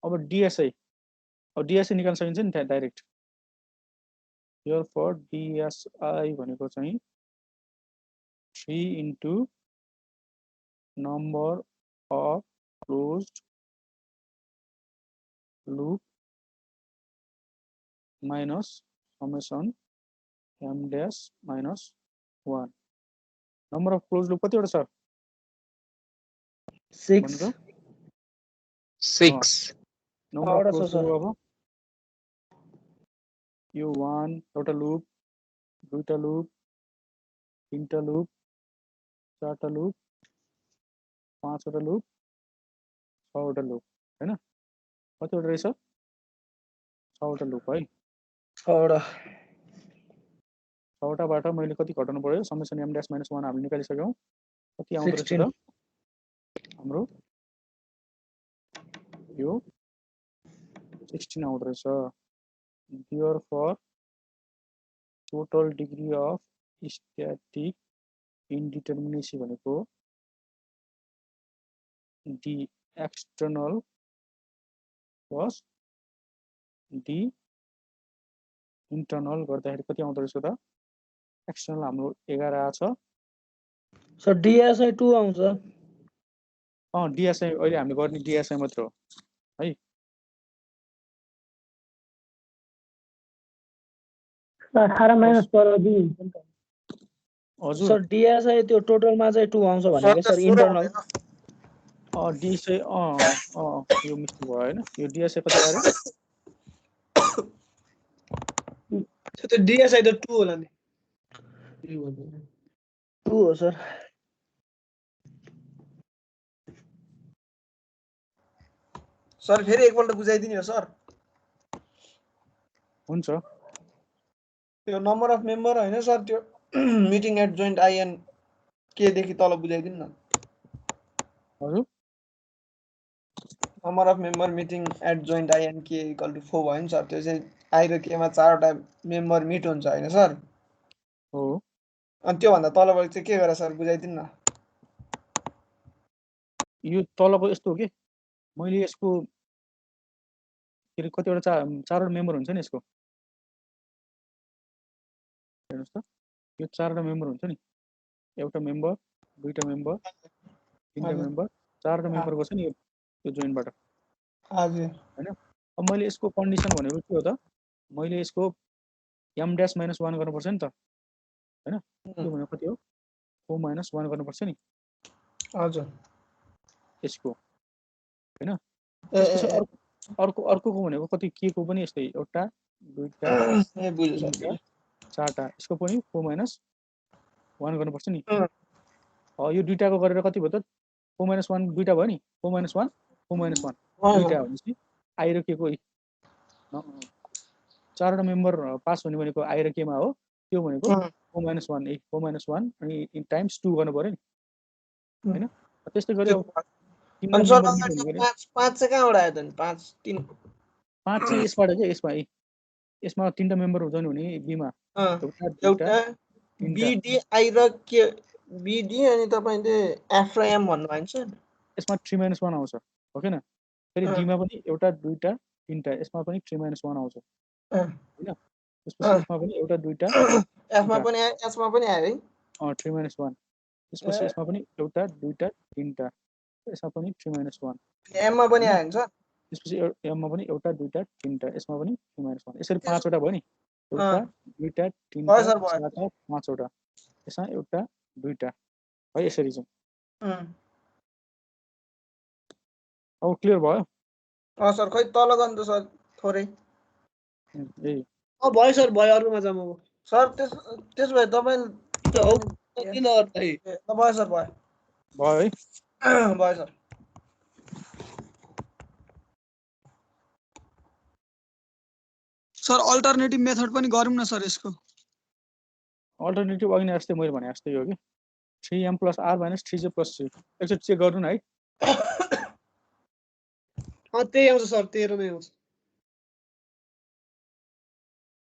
अब डिएसआई निकाल्न सकिन्छ नि त्यहाँ डाइरेक्ट। हियर फर डिएसआई भनेको चाहिँ 3 into number of closed loop minus summation M dash minus 1। Number of close loop कतिवटा छ? 6 नम्बर अफ क्लोज लुप अब यो 1 एउटा लुप, 2टा लुप, 3टा लुप, 4टा लुप, 5वटा लुप, 6वटा लुप होइन। कतिवटा रहेछ? 6वटा लुप है। 6वटाबाट मैले कति घटाउनु पर्यो? समेसन एम ड्यास माइनस 1 हामीले निकालिसक्यौँ। कति आउँदो रहेछ त हाम्रो? यो 16 आउँदो रहेछ। Therefore total degree of static indeterminacy भनेको D external plus D internal गर्दाखेरि कति आउँदो रहेछ त? एक्सटर्नल हाम्रो 11 आछ। सर डिएसआई 2 आउँछ। डिएसआई अहिले हामीले गर्ने डिएसआई मात्र हो है। हजुर सर डिएसआई त्यो टोटलमा चाहिँ 2 आउँछ भनेको सर इन्टर्नल। डिएसआई यो मिस्टेक भयो होइन। यो डिएसआई कति आयो? त्यो डिएसआई त 2 होला नि। 2 हो सर। सर फेरि एकपल्ट बुझाइदिनु हो सर। हुन्छ। त्यो नम्बर अफ मेम्बर होइन सर, त्यो मिटिङ एट जोइन्ट आइएन के देखि तल बुझाइदिनु न। हजुर number of member meeting at joint IN के इक्वल टु 4 भयो नि सर। त्यो चाहिँ आई र केमा 4वटा मेम्बर मिट हुन्छ होइन सर? हो। अनि त्योभन्दा तलबाट चाहिँ के गरेर सर बुझाइदिनु न। यो तलको यस्तो हो कि मैले यसको के अरे कतिवटा 4वटा मेम्बर हुन्छ नि यसको। हेर्नुहोस् त यो 4वटा मेम्बर हुन्छ नि। एउटा मेम्बर, 2टा मेम्बर, 3टा मेम्बर, 4वटा मेम्बर गर्छ नि यो जोइन्टबाट हजुर हैन। अब मैले यसको कन्डिसन भनेको के हो त, मैले यसको m-1 गर्नुपर्छ नि त हैन। यो भनेको कति हो 4 - 1 गर्नुपर्छ नि हजुर यसको हैन। त्यसपछि अर्कोको भनेको कति के को पनि यस्तै एउटा दुईटा तीनटा चारटा यसको पनि 4 - 1 गर्नुपर्छ नि। यो दुईटाको गरेर कति भयो त 4 - 1 दुईटा भयो नि 4 - 1 4 - 1 दुईटा भनेपछि आई र के को 4वटा मेम्बर पास हुने भनेको आई र केमा हो, त्यो भनेको 4 - 1 अनि टाइम्स 2 गर्नु पर्यो नि हैन। त्यस्तै गरी अब तीनटा मेम्बर पाँच चाहिँ कहाँबाट आयो त नि 5 3 5 चाहिँ यसबाट के यसमा तीनटा मेम्बर हुन्छ नि भने बीमा एउटा बिडी आई र के बिडी अनि तपाईले एफ र एम भन्नु भन्छ यसमा 3 - 1 आउँछ हो किन। फेरि डीमा पनि एउटा दुईटा तीनटा यसमा पनि 3 - 1 आउँछ हैन। त्यसपछि यसमा पनि एउटा दुईटा एफमा पनि आयो एसमा पनि आयो है 3 - 1 त्यसपछि यसमा पनि एउटा दुईटा तीनटा यसमा पनि 3 - 1 एममा पनि आयो हुन्छ। त्यसपछि एममा पनि एउटा दुईटा तीनटा यसमा पनि 3 - 1 यसरी 5वटा भयो नि एउटा दुईटा तीनटा चारटा 5वटा यसमा एउटा दुईटा है यसरी चाहिँ। अब क्लियर भयो सर खै तल गर्नु त सर थोरै ए भयो सर भयो अर्कोमा जाम अब सर त्यसो भए तपाईँ भयो सर भयो भयो है भयो सर। सर अल्टरनेटिभ मेथड पनि गरौँ न सर यसको। अल्टरनेटिभ अघि नै जस्तै मैले भने जस्तै हो कि 3m + r - 3j + c एकचोटि चेक गर्नु न है। त्यही आउँछ सर 13 नै आउँछ।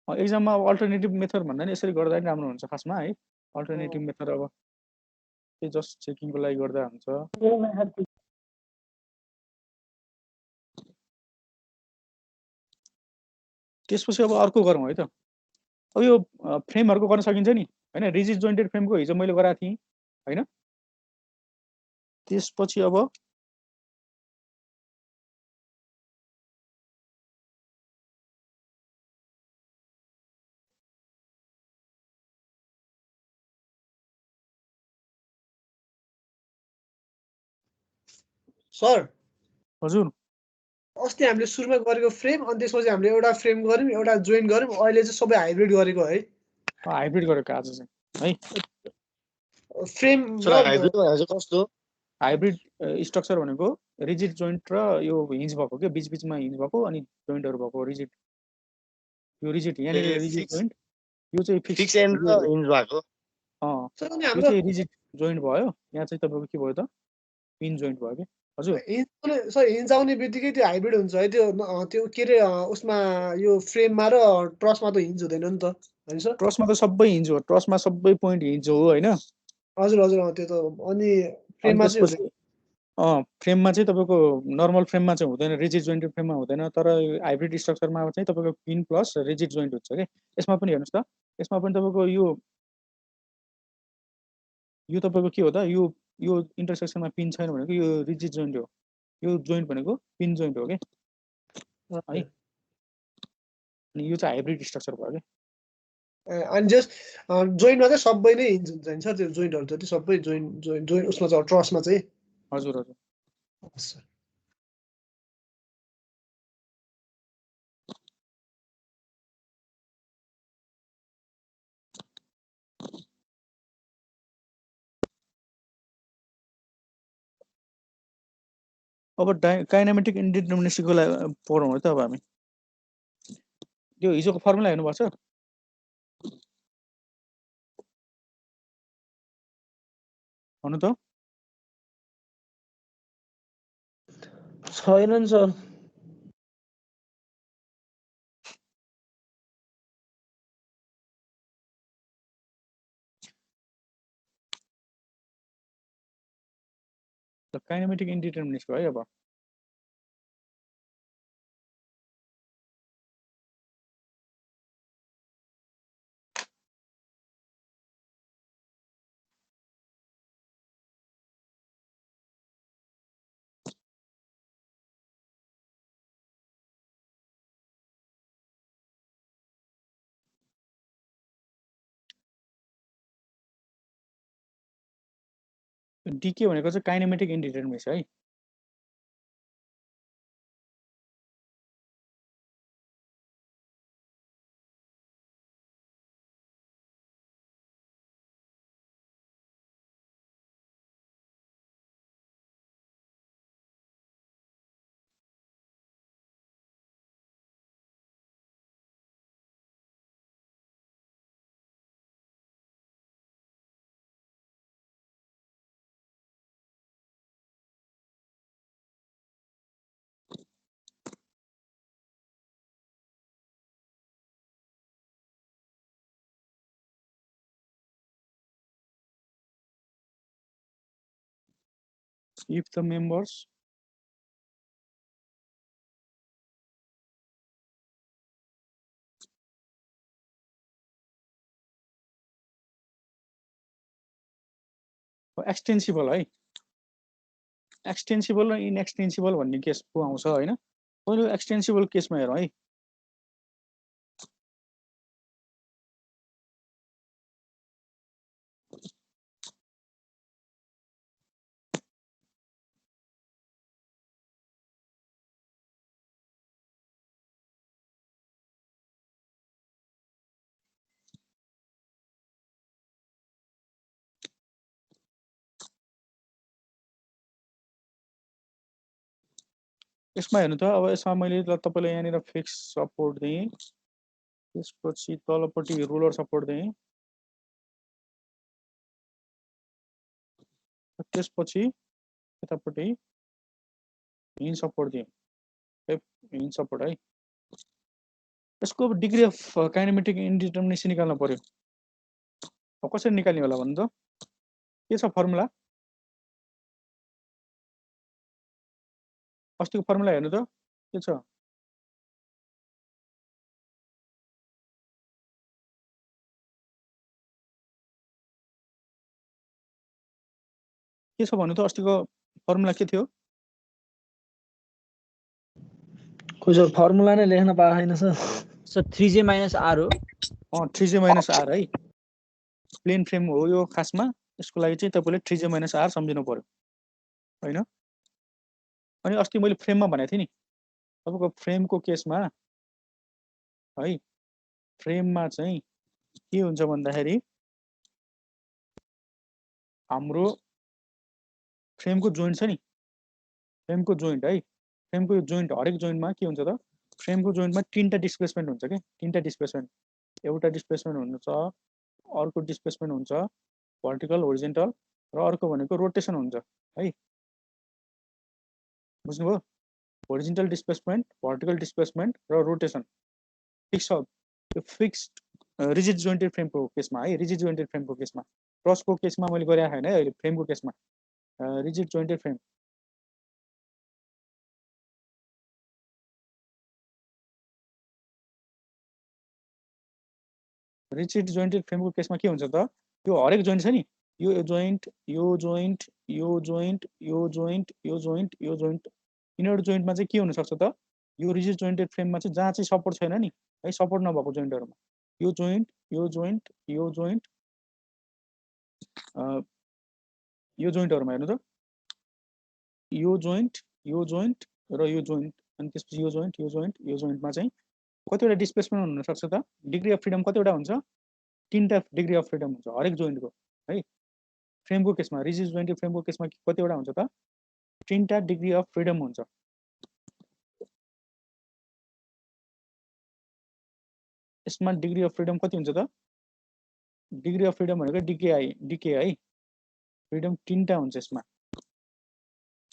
एक्जाममा अब अल्टरनेटिभ मेथड भन्दा नि यसरी गर्दा नि राम्रो हुन्छ खासमा है। अल्टरनेटिभ मेथड अब त्यो जस्ट चेकिङको लागि गर्दा हुन्छ। त्यसपछि अब अर्को गरौँ है त। अब यो फ्रेमहरुको गर्न सकिन्छ नि हैन। रिजिड जोइन्टेड फ्रेमको हिजो मैले गराएको थिएँ हैन। त्यसपछि अब सर हजुर अस्ति हामीले सुरुमा गरेको फ्रेम अनि त्यसपछि हामीले एउटा फ्रेम गर्यौं एउटा जोइन गर्यौं अहिले चाहिँ सबै हाइब्रिड गरेको है। हाइब्रिड गरेको आज चाहिँ है। फ्रेम हाइब्रिड भनेको कस्तो हाइब्रिड स्ट्रक्चर भनेको रिजिड जोइन्ट र यो हिन्ज भएको के बीच-बीचमा हिन्ज भएको अनि जोइन्टहरु भएको रिजिड। यो रिजिड यहाँनिर रिजिड जोइन्ट यो चाहिँ फिक्स एन्ड र हिन्ज भएको यो चाहिँ रिजिड जोइन्ट भयो। यहाँ चाहिँ तपाईको के भयो त पिन जोइन्ट भयो के हजुर। सर हिन्ज आउने बित्तिकै त्यो हाइब्रिड हुन्छ है। त्यो के रे उसमा यो फ्रेममा र ट्रसमा त हिन्ज हुँदैन नि त हैन सर। ट्रसमा त सबै हिन्ज हो। ट्रसमा सबै पोइन्ट हिन्ज हो हैन। हजुर हजुर त्यो त अनि फ्रेममा चाहिँ हुँदैन। फ्रेममा चाहिँ तपाईको नर्मल फ्रेममा चाहिँ हुँदैन रिजिड जोइन्टेड फ्रेममा हुँदैन। तर हाइब्रिड स्ट्रक्चरमा चाहिँ तपाईको पिन प्लस रिजिड जोइन्ट हुन्छ के। यसमा पनि हेर्नुस् त यसमा पनि तपाईको यो तपाईको के हो त यो इन्टरसेक्सनमा पिन छैन भनेको यो रिजिड जोइन्ट हो। यो जोइन्ट भनेको पिन जोइन्ट हो के है। अनि यो चाहिँ हाइब्रिड स्ट्रक्चर भयो के। अनि जस्ट जोइन्टमा चाहिँ सबै नै हिन्ज हुन्छ नि सर। त्यो जोइन्टहरु जति सबै जोइन्ट उसमा चाहिँ ट्रसमा चाहिँ हजुर हजुर अब काइनेमेटिक इन्डिटर्मिनेसीको लागि पढौँ है त। अब हामी त्यो हिजोको फर्मुला हेर्नुपर्छ। भन्नु त छैनन् सर। काइनेमेटिक इन्डिटर्मिनेसी है। अब डिके भनेको चाहिँ काइनेमेटिक इन्डिटरमिनेसी है। If the members एक्सटेन्सिबल है, एक्सटेन्सिबल र इनएक्सटेन्सिबल भन्ने केस पो आउँछ हैन। पहिलो एक्सटेन्सिबल केसमा हेरौँ है। यसमा हेर्नु त अब यसमा मैले तपाईलाई यहाँनिर फिक्स सपोर्ट दिएँ, त्यसपछि तलपट्टि रोलर सपोर्ट दिएँ, त्यसपछि यतापट्टि हिन्ज सपोर्ट दिएँ, हिन्ज सपोर्ट है। यसको डिग्री अफ काइनेमेटिक इन्डिटरमिनेसी निकाल्न पर्यो। अब कसरी निकाल्ने होला भन्नु त, के छ फर्मुला? अस्तिको फर्मुला हेर्नु त के छ? के छ भन्नु त, अस्तिको फर्मुला के थियो? खोइ सर फर्मुला नै लेख्न पाएको छैन सर। सर 3J - R हो। 3J - R है। प्लेन फ्रेम हो यो खासमा। यसको लागि चाहिँ तपाईले 3J - R सम्झिनु पर्यो हैन। अनि अस्ति मैले फ्रेममा भनेको थिएँ नि, तपाईको फ्रेमको केसमा है, फ्रेममा चाहिँ के हुन्छ भन्दाखेरि हाम्रो फ्रेमको जोइन्ट छ नि, फ्रेमको जोइन्ट है, फ्रेमको यो जोइन्ट हरेक जोइन्टमा के हुन्छ त, फ्रेमको जोइन्टमा तीनटा डिस्प्लेसमेन्ट हुन्छ के, तीनटा डिस्प्लेसमेन्ट। एउटा डिस्प्लेसमेन्ट हुन्छ, अर्को डिस्प्लेसमेन्ट हुन्छ भर्टिकल होरिजेन्टल, र अर्को भनेको रोटेसन हुन्छ है। बुझ्नुभयो? होरिजेन्टल डिस्प्लेसमेन्ट, भर्टिकल डिस्प्लेसमेन्ट र रोटेसन फिक्स छ। यो फिक्स्ड रिजिड जोइन्टेड फ्रेमको केसमा है, रिजिड जोइन्टेड फ्रेमको केसमा। ट्रसको केसमा मैले गरेको छैन है अहिले, फ्रेमको केसमा rigid jointed frame. Rigid jointed फ्रेमको केसमा के हुन्छ त, यो हरेक जोइन्ट छ नि, यो जोइन्ट, यो जोइन्ट, यो जोइन्ट, यो जोइन्ट, यो जोइन्ट, यो जोइन्ट, यिनीहरू जोइन्टमा चाहिँ के हुन सक्छ त, यो रिजिड जोइन्टेड फ्रेममा चाहिँ जहाँ चाहिँ सपोर्ट छैन नि है, सपोर्ट नभएको जोइन्टहरुमा यो जोइन्ट, यो जोइन्ट, यो जोइन्ट, यो जोइन्टहरुमा हेर्नु त, यो जोइन्ट, यो जोइन्ट र यो जोइन्ट, अनि त्यसपछि यो जोइन्ट, यो जोइन्ट, यो जोइन्टमा चाहिँ कतिवटा डिस्प्लेसमेन्ट हुन सक्छ त, डिग्री अफ फ्रिडम कतिवटा हुन्छ? तीनटा डिग्री अफ फ्रिडम हुन्छ हरेक जोइन्टको है। फ्रेमको केसमा, रिजिड जोइन्टेड फ्रेमको केसमा कतिवटा हुन्छ त, तीनटा डिग्री अफ फ्रिडम हुन्छ। यसमा डिग्री अफ फ्रिडम कति हुन्छ त, डिग्री अफ फ्रिडम भनेको डिके है, फ्रिडम तीनटा हुन्छ यसमा।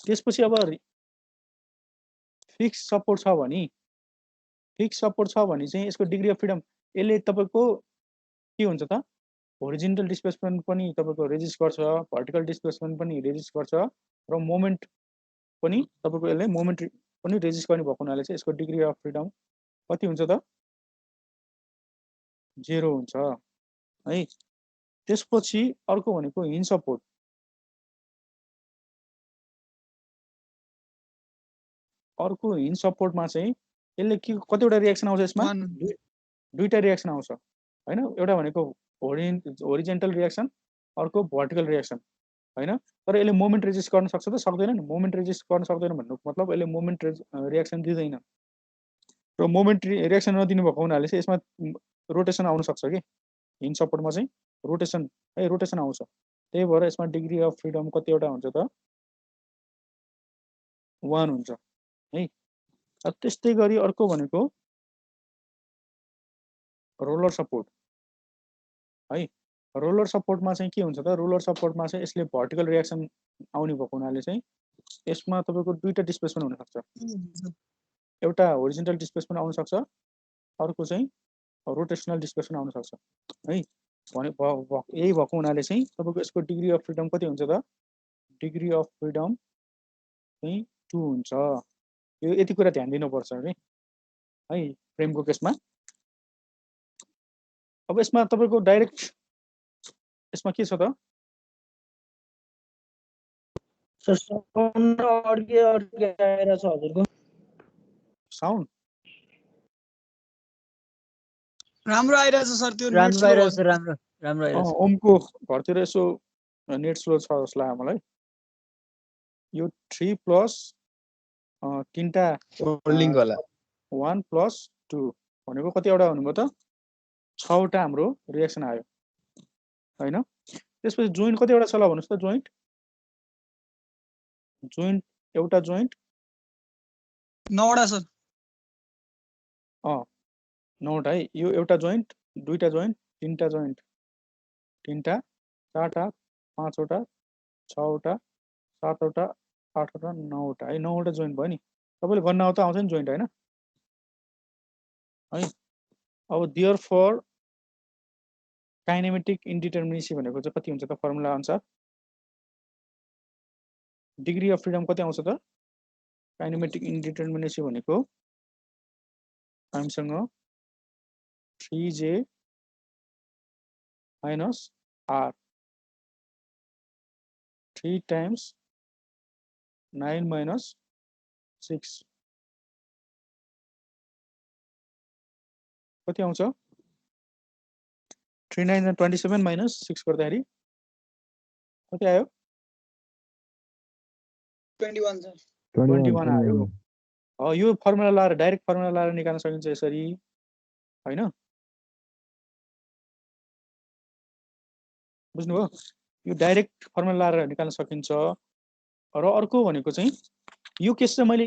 त्यसपछि अब फिक्स सपोर्ट छ भने, फिक्स सपोर्ट छ भने चाहिँ यसको डिग्री अफ फ्रिडम, यसले तपाईको के हुन्छ त, होरिजेन्टल डिस्प्लेसमेन्ट पनि तपाईको रेजिस्ट गर्छ, भर्टिकल डिस्प्लेसमेन्ट पनि रेजिस्ट गर्छ, र मोमेन्ट पनि तपाईको यसले मोमेन्ट पनि रेजिस्ट गर्ने भएको हुनाले चाहिँ यसको डिग्री अफ फ्रिडम कति हुन्छ त, 0 हुन्छ है। त्यसपछि अर्को भनेको हिन्ज सपोर्ट। अर्को हिन्ज सपोर्टमा चाहिँ यसले के कतिवटा रिएक्सन आउँछ यसमा, दुईटा रिएक्सन आउँछ हैन। एउटा भनेको होरिजेन्टल रिएक्सन, अर्को भर्टिकल रिएक्सन होइन तर यसले मोमेन्ट रेजिस्ट गर्न सक्छ त सक्दैन नि मोमेन्ट रेजिस्ट गर्न सक्दैन भन्नुको मतलब यसले मोमेन्ट रियाक्सन दिँदैन र मोमेन्ट रियाक्सन नदिनु भएको हुनाले चाहिँ यसमा रोटेसन आउन सक्छ कि हिन्ज सपोर्टमा चाहिँ रोटेसन आउँछ त्यही भएर यसमा डिग्री अफ फ्रिडम कतिवटा हुन्छ त 1 हुन्छ है त्यस्तै गरी अर्को भनेको रोलर सपोर्ट है रोलर सपोर्टमा चाहिँ के हुन्छ त रोलर सपोर्टमा चाहिँ यसले भर्टिकल रियाक्सन आउने भएको हुनाले चाहिँ यसमा तपाईको दुईटा डिस्प्लेसमेन्ट हुन सक्छ एउटा होरिजोन्टल डिस्प्लेसमेन्ट आउन सक्छ अर्को चाहिँ रोटेसनल डिस्प्लेसमेन्ट आउन सक्छ है भने यही भएको हुनाले चाहिँ तपाईको यसको डिग्री अफ फ्रिडम कति हुन्छ त डिग्री अफ फ्रिडम चाहिँ 2 हुन्छ यो यति कुरा ध्यान दिनुपर्छ है फ्रेमको केसमा अब यसमा तपाईको डाइरेक्ट यसमा के छ त साउन्ड अड्के आइरहेछ हजुरको साउन्ड राम्रो आइरहेछ सर त्यो नेट राम्रो स्लो आइरहेछ राम्रो आइरहेछ ओमको घरतिर यसो नेट स्लो छ जस्तो लाग्यो मलाई यो 3 प्लस 3टा लिङ्क होला 1 प्लस 2 भनेको कतिवटा हुनुभयो त 6वटा हाम्रो रियाक्सन आयो हैन त्यसपछि जोइन्ट कतिवटा छ ल भन्नुस् त जोइन्ट एउटा जोइन्ट 9वटा सर 9वटा है यो एउटा जोइन्ट दुईटा जोइन्ट तीनटा जोइन्ट तीनटा चारटा पाँचवटा छवटा सातवटा आठवटा नौवटा है 9वटा जोइन्ट भयो नि तपाईले गर्न आउँदा आउँछ नि जोइन्ट हैन है अब देयर फर काइनेमेटिक इन्डिटर्मिनेसी भनेको चाहिँ कति हुन्छ त फर्मुला अनुसार डिग्री अफ फ्रिडम कति आउँछ त काइनेमेटिक इन्डिटर्मिनेसी भनेको हामीसँग 3j minus r 3 times 9 minus 6 कति आउँछ 3 9 27 minus 6 गर्दाखेरि कति आयो 21 सर 21 आयो यो फर्मुला लाएर डाइरेक्ट फर्मुला लाएर निकाल्न सकिन्छ यसरी हैन बुझ्नुभयो यो डाइरेक्ट फर्मुला लाएर निकाल्न सकिन्छ र अर्को भनेको चाहिँ यो केस चाहिँ मैले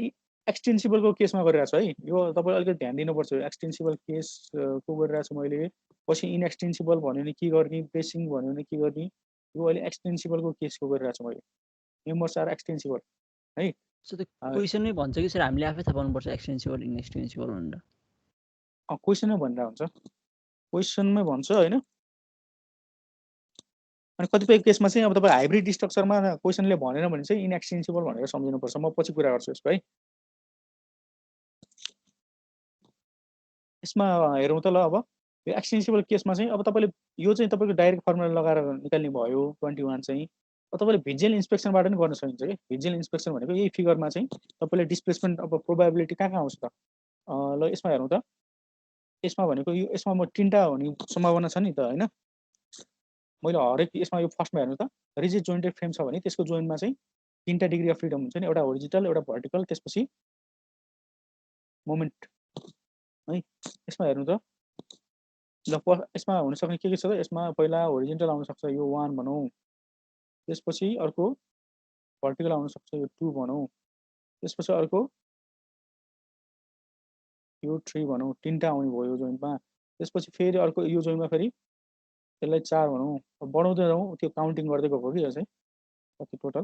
एक्सटेन्सिबलको केसमा गरिरहेको छु है यो तपाईले अलिकति ध्यान दिनुपर्छ एक्सटेन्सिबल केस को गरिरहेको छु मैले पछि इनएक्सटेन्सिबल भन्यो भने के गर्ने ब्रेसिङ भन्यो भने के गर्ने यो अहिले एक्सटेन्सिबलको केसको गरिरहेको छु मैले मेम्बर्स आर एक्सटेन्सिबल है सो त्यो क्वेसनमै भन्छ कि सर हामीले आफै थाहा पाउनुपर्छ एक्सटेन्सिबल इनएक्सटेन्सिबल भनेर क्वेसनमै भन्दा हुन्छ क्वेसनमै भन्छ हैन अनि कतिपय केसमा चाहिँ अब तपाईँ हाइब्रिड स्ट्रक्चरमा क्वेसनले भनेन भने चाहिँ इनएक्सटेन्सिबल भनेर सम्झिनुपर्छ म पछि कुरा गर्छु यसको है यसमा हेरौँ त ल अब यो एक्सटेन्सिबल केसमा चाहिँ अब तपाईले यो चाहिँ तपाईको डाइरेक्ट फर्मुला लगाएर निकाल्ने भयो 21 चाहिँ तपाईले भिजुअल इन्स्पेक्सनबाट पनि गर्न सकिन्छ के भिजुअल इन्स्पेक्सन भनेको यही फिगरमा चाहिँ तपाईले डिस्प्लेसमेन्ट अब प्रोबेबिलिटी कहाँ आउँछ त ल यसमा हेरौँ त यसमा भनेको यो यसमा म 3टा हुने सम्भावना छ नि त हैन मैले हरेक यसमा यो फर्स्टमा हेर्नु त रिजिड जोइन्टेड फ्रेम छ भने त्यसको जोइन्टमा चाहिँ 3टा डिग्री अफ फ्रिडम हुन्छ नि एउटा होरिजोन्टल एउटा भर्टिकल त्यसपछि मोमेन्ट है यसमा हेर्नु त ल यसमा हुन सक्ने के छ त यसमा पहिला होरिजोन्टल आउन सक्छ यो 1 भनौं त्यसपछि अर्को भर्टिकल आउन सक्छ यो 2 भनौं त्यसपछि अर्को यो 3 भनौं 3टा आउने भयो यो जोइन्टमा त्यसपछि फेरि अर्को यो जोइन्टमा फेरि त्यसलाई 4 भनौं बढाउँदै जाउँ त्यो काउन्टिङ गर्दै गएको कि यो चाहिँ कति टोटल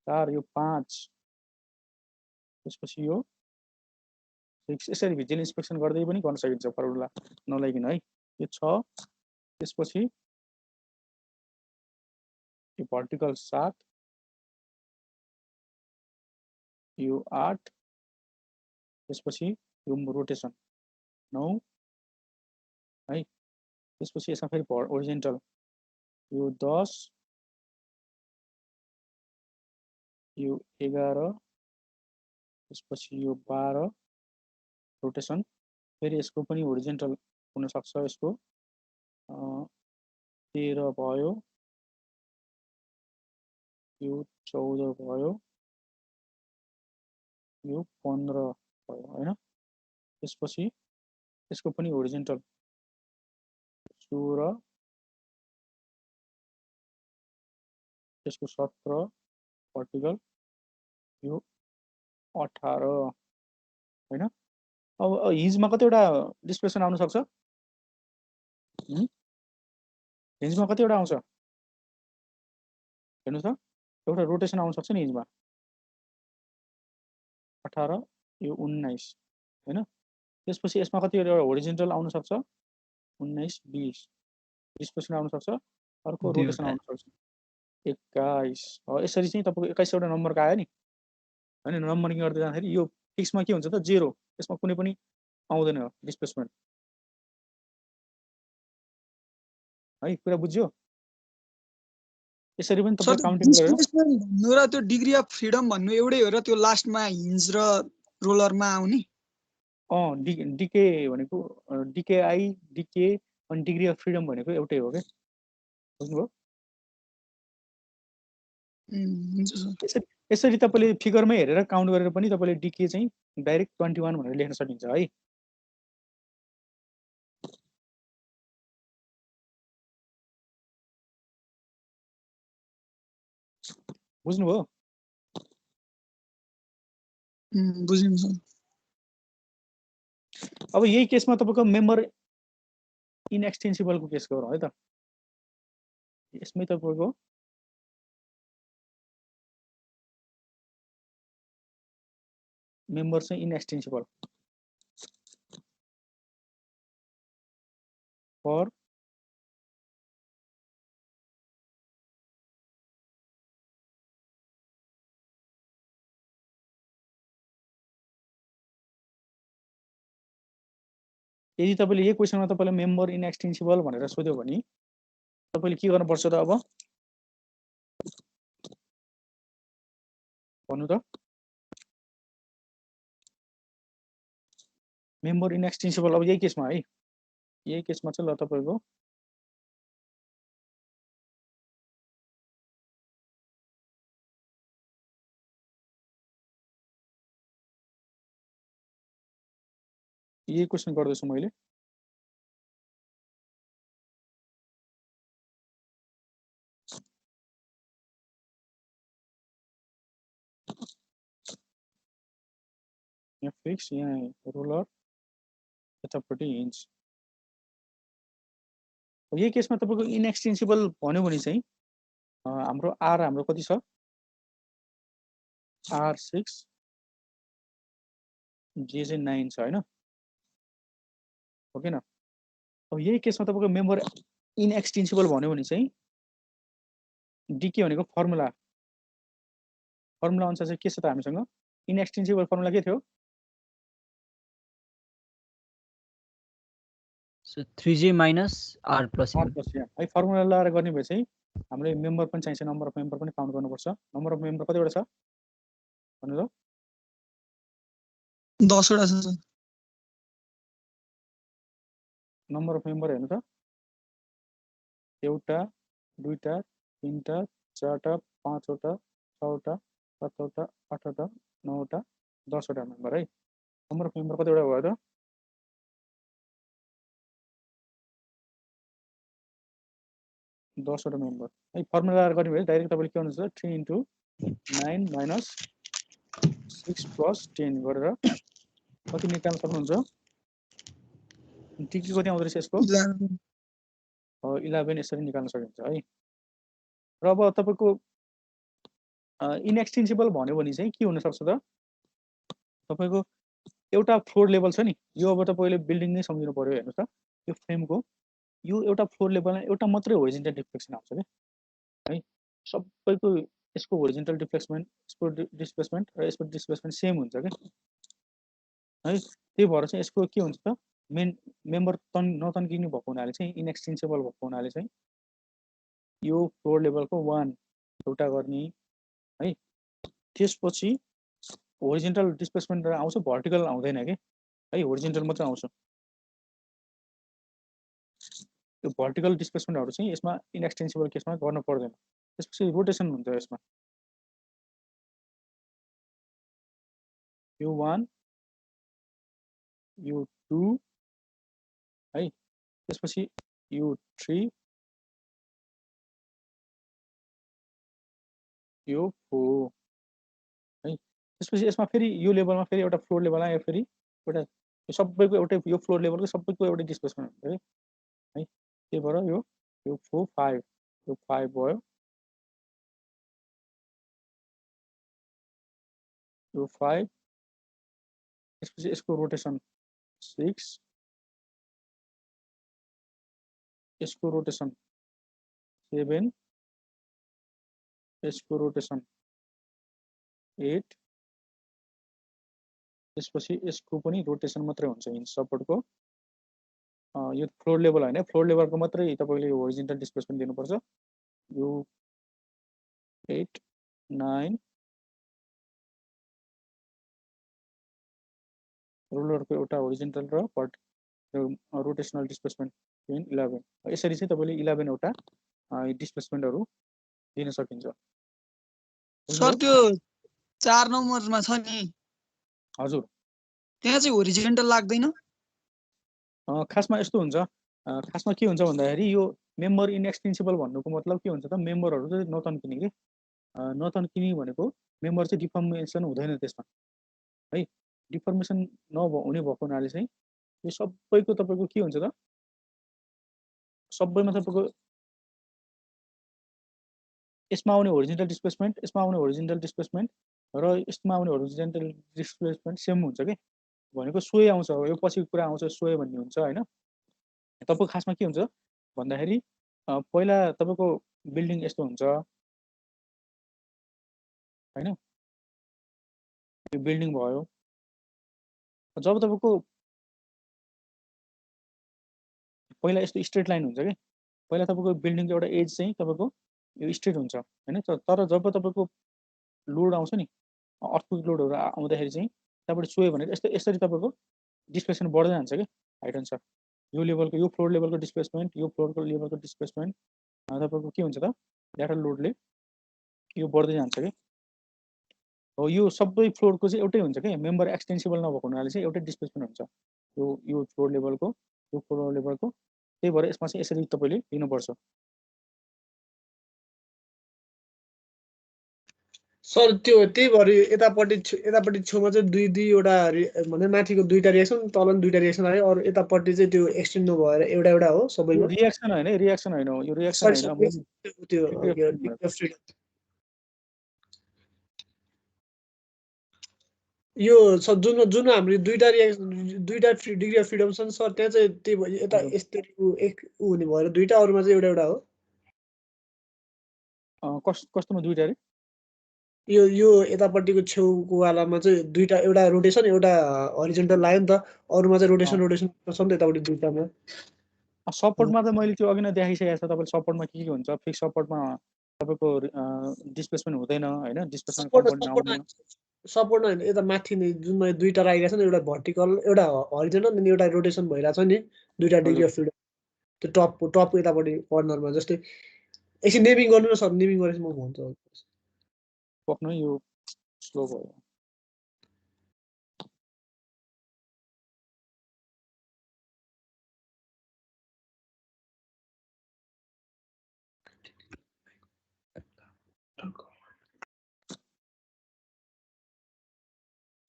4 यो 5 त्यसपछि यो 6 यसरी भिजुअल इन्स्पेक्सन गर्दै पनि गर्न सकिन्छ फर्मुला नलाइकिन है यो 6 त्यसपछि यो भर्टिकल 7 यो 8 त्यसपछि यो रोटेसन 9 है त्यसपछि यसमा फेरि होरिजोन्टल यो 10 यो 11 त्यसपछि यो 12 रोटेसन फेरि यसको पनि होरिजोन्टल हुन सक्छ यसको 13 भयो यो 14 भयो, यो 15 भयो हैन। त्यसपछि यसको पनि होरिजोन्टल 16, यसको 17 भर्टिकल, यो 18 हैन। अब हिन्जमा कतिवटा डिस्प्लेसमेन्ट आउन सक्छ? हिन्जमा कतिवटा आउँछ? हेर्नुस् त, एउटा रोटेसन आउन सक्छ नि हिन्जमा, 18, यो 19 हैन। त्यसपछि यसमा कतिवटा होरिजोन्टल आउन सक्छ? 19, 20 डिस्प्लेसमेन्ट आउन सक्छ, अर्को रोटेसन आउन सक्छ 21। यसरी चाहिँ तपाईको 21 वटा नम्बरको आयो नि हैन। नम्बरिङ गर्दै जाँदाखेरि यो फिक्समा के हुन्छ त 0, यसमा कुनै पनि आउँदैन डिस्प्लेसमेन्ट है। कुरा बुझ्यो? यसरी पनि तपाईले काउन्टिङ गरेर डिस्प्लेसमेन्ट भन्नु र त्यो डिग्री अफ फ्रिडम भन्नु एउटै हो र त्यो लास्टमा हिन्ज र रोलरमा आउने? डिके भनेको डिकेआई, डिके अनि डिग्री अफ फ्रिडम भनेको एउटै हो के। बुझ्नुभयो? हुन्छ सर। यसरी तपाईले फिगरमै हेरेर काउन्ट गरेर पनि तपाईले डिके चाहिँ डाइरेक्ट 21 भनेर लेख्न सकिन्छ है। बुझ्नुभयो? बुझिन्छ सर। अब यही केसमा तपाईको मेम्बर इनएक्सटेन्सिबलको केस गरौँ है त। यसमै तपाईको मेम्बर चाहिँ इनएक्सटेन्सिबल फर यदि तपाईले यही क्वेशनमा तपाईलाई मेम्बर इनएक्सटेन्सिबल भनेर सोध्यो भने तपाईले के गर्नुपर्छ त? अब भन्नु त, मेम्बर इनएक्सटेन्सिबल अब यही केसमा है, यही केसमा चाहिँ ल तपाईको यही क्वेशन गर्दैछु मैले। यहाँ फिक्स, यहाँ रोलर, यतापट्टि हिन्ज। यही केसमा तपाईको इनएक्सटेन्सिबल भन्यो भने चाहिँ हाम्रो आर हाम्रो कति छ? R6, जे चाहिँ 9 छ हैन। हो कि न? अब यही केसमा तपाईको मेम्बर इनएक्सटेन्सिबल भन्यो भने चाहिँ डिके भनेको फर्मुला अनुसार चाहिँ के छ त हामीसँग? इनएक्सटेन्सिबल फर्मुला के थियो? 3j माइनस r प्लस है फर्मुला लगाएर गर्ने भए चाहिँ हामीले मेम्बर पनि चाहिन्छ, नम्बर अफ मेम्बर पनि काउन्ट गर्नुपर्छ। नम्बर अफ मेम्बर कतिवटा छ भन्नु त? 10 वटा छ सर। नम्बर अफ मेम्बर हेर्नु त, एउटा, दुईटा, तीनटा, चारटा, पाँचवटा, छवटा, सातवटा, आठवटा, नौवटा, 10 वटा मेम्बर है। नम्बर अफ मेम्बर कतिवटा भयो त? 10 वटा मेम्बर है। फर्मुला लगाएर गर्ने भए डाइरेक्ट तपाईले के गर्नुहुन्छ? 3 × 9 माइनस 6 प्लस 10 गरेर कति निकाल्न सक्नुहुन्छ? डिग्री कति आउँदो रहेछ यसको? 11 यसरी निकाल्न सकिन्छ है। र अब तपाईको इनएक्सटेन्सिबल भन्यो भने चाहिँ के हुन सक्छ त? तपाईको एउटा फ्लोर लेभल छ नि, यो अब तपाईले बिल्डिङ नै सम्झिनु पर्यो। हेर्नुस् त, यो फ्रेमको यो एउटा फ्लोर लेभलमा एउटा मात्रै होरिजोन्टल डिफ्लेक्सन आउँछ के है। सबैको यसको होरिजोन्टल डिफ्लेक्समेन्ट, यसको डिस्प्लेसमेन्ट र यसको डिस्प्लेसमेन्ट सेम हुन्छ के है। त्यही भएर चाहिँ यसको के हुन्छ त? मेम्बर नतन्किनु भएको हुनाले चाहिँ इनएक्सटेन्सिबल भएको हुनाले चाहिँ यो फ्लोर लेभलको 1 एउटा गर्ने है। त्यसपछि होरिजोन्टल डिस्प्लेसमेन्ट आउँछ, भर्टिकल आउँदैन के है, होरिजोन्टल मात्र आउँछ। यो भर्टिकल डिस्प्लेसमेन्टहरु चाहिँ यसमा इनएक्सटेन्सिबल केसमा गर्न पर्दैन। त्यसपछि रोटेसन हुन्छ यसमा। U1 U2 है, त्यसपछि U3 U4 है, त्यसपछि यसमा फेरि यो लेभलमा फेरि एउटा फ्लोर लेभलमा यो फेरि एउटा यो सबैको एउटै यो फ्लोर लेभलको सबैको एउटै डिस्प्लेसमेन्ट हुन्छ है, त्यही भएर यो 4 5 यो 5 भयो, यो 5, त्यसपछि यसको रोटेसन 6, यसको रोटेसन 7, यसको रोटेसन 8, त्यसपछि यसको पनि रोटेसन मात्रै हुन्छ हिन्ज सपोर्टको। यो फ्लोर लेभल होइन, फ्लोर लेभलको मात्रै तपाईँले होरिजोन्टल डिस्प्लेसमेन्ट दिनुपर्छ। यो 8 9 रोलरको एउटा होरिजोन्टल र रोटेसनल डिस्प्लेसमेन्ट 11, यसरी चाहिँ तपाईँले 11 वटा डिस्प्लेसमेन्टहरू दिन सकिन्छ। सर त्यो 4 नम्बरमा छ नि, हजुर त्यहाँ चाहिँ होरिजोन्टल लाग्दैन? खासमा यस्तो हुन्छ, खासमा के हुन्छ भन्दाखेरि यो मेम्बर इनएक्सटेन्सिबल भन्नुको मतलब के हुन्छ त, मेम्बरहरू चाहिँ नतन्किने कि नतन्किने भनेको मेम्बर चाहिँ डिफर्मेसन हुँदैन त्यसमा है, डिफर्मेसन नहुने भएको हुनाले चाहिँ यो सबैको तपाईँको के हुन्छ त, सबैमा तपाईँको यसमा आउने होरिजोन्टल डिस्प्लेसमेन्ट, यसमा आउने होरिजोन्टल डिस्प्लेसमेन्ट र यसमा आउने होरिजोन्टल डिस्प्लेसमेन्ट सेम हुन्छ कि भनेको सोय आउँछ, यो पछिको कुरा आउँछ सोय भन्ने हुन्छ होइन। तपाईँको खासमा के हुन्छ भन्दाखेरि पहिला तपाईँको बिल्डिङ यस्तो हुन्छ होइन, यो बिल्डिङ भयो, जब तपाईँको पहिला यस्तो स्ट्रेट लाइन हुन्छ कि पहिला तपाईँको बिल्डिङको एउटा एज चाहिँ तपाईँको यो स्ट्रेट हुन्छ होइन, तर जब तपाईँको लोड आउँछ नि, अर्थक्वेक लोडहरू आउँदाखेरि चाहिँ त्यहाँबाट सोयो भने यसरी तपाईँको डिस्प्लेसमेन्ट बढ्दै जान्छ कि हाइट अनुसार, यो लेभलको यो फ्लोर लेभलको डिस्प्लेसमेन्ट, यो फ्लोरको लेभलको डिस्प्लेसमेन्ट तपाईँको के हुन्छ त, ल्याटरल लोडले यो बढ्दै जान्छ कि हो। यो सबै फ्लोरको चाहिँ एउटै हुन्छ कि, मेम्बर एक्सटेन्सिबल नभएको हुनाले चाहिँ एउटै डिस्प्लेसमेन्ट हुन्छ यो फ्लोर लेभलको, यो फ्लोर लेभलको, त्यही भएर यसमा चाहिँ यसरी तपाईँले दिनुपर्छ। सर त्यो त्यही भएर यतापट्टि छेउमा चाहिँ दुईवटा भने माथिको 2टा रिएक्सन, तल 2टा रिएक्सन आयो, अरू यतापट्टि चाहिँ त्यो एक्सटेन्ड नभएर एउटा हो सबैको। रिएक्सन होइन, रिएक्सन होइन, यो रिएक्सन होइन, त्यो यो जुन हाम्रो 2टा डिग्री अफ फ्रिडम छन् सर, त्यहाँ चाहिँ त्यही यता यस्तो एक हुने भएर 2टा, अरूमा चाहिँ एउटा हो। कस्तोमा 2टा रे? यो यतापट्टिको छेउको वालामा चाहिँ 2टा, एउटा रोटेसन एउटा हरिजोन्टल लाग्यो नि त, अरूमा चाहिँ रोटेसन छ नि त यतापट्टि 2टामा। सपोर्टमा त मैले त्यो अघि नै देखाइसकेको छ तपाईँले, सपोर्टमा के हुन्छ, फिक्स सपोर्टमा तपाईँको डिस्प्लेसमेन्ट हुँदैन होइन, डिस्प्लेसमेन्ट कम्पोनेन्ट आउँदैन। सपोर्ट होइन, यता माथि नै जुनमा 2टा राखेको छ नि, एउटा भर्टिकल एउटा हरिजोन्टल अनि एउटा रोटेसन भइरहेको छ नि, 2टा डिग्री अफ फ्रिडम, त्यो टपको यतापट्टि कर्नरमा। जस्तै एकछिन नेमिङ गर्नु न सर, नेमिङ गरेपछि म भन्छु। पक्नु यो स्लो भयो।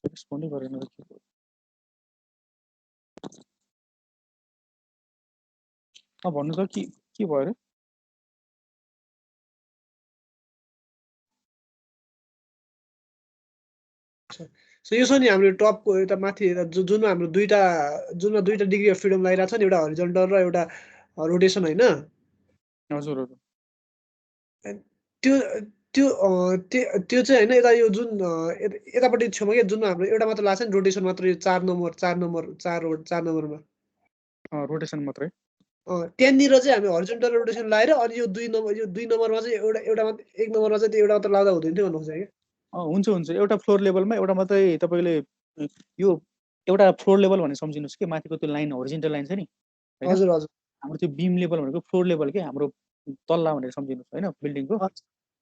रेस्पोन्डै गरेन त के भयो? भन्नु त के भयो अरे? सो यो छ नि हाम्रो टपको यता माथि जुनमा हाम्रो जुनमा 2टा डिग्री अफ फ्रिडम लागिरहेको छ नि, एउटा हरिजोन्टल र एउटा रोटेसन होइन। हजुर हजुर, त्यो त्यो त्यो चाहिँ होइन, यता यो जुन यतापट्टि छेउमा के जुन हाम्रो एउटा मात्र लाग्छ नि रोटेसन मात्र, यो 4 नम्बरमा रोटेसन मात्रै। त्यहाँनिर चाहिँ हामी हरिजोन्टल रोटेसन लाएर अनि यो 2 नम्बरमा चाहिँ एउटा मात्र, 1 नम्बरमा चाहिँ त्यो एउटा मात्र लाग्दा हुँदैन थियो भन्नु खोजेँ कि। हुन्छ एउटा फ्लोर लेभलमा एउटा मात्रै तपाईँले यो एउटा फ्लोर लेभल भनेर सम्झिनुहोस् कि, माथिको त्यो लाइन होरिजोन्टल लाइन छ नि, हजुर हजुर, हाम्रो त्यो बिम लेभल भनेको फ्लोर लेभल के, हाम्रो तल्ला भनेर सम्झिनुहोस् होइन बिल्डिङको।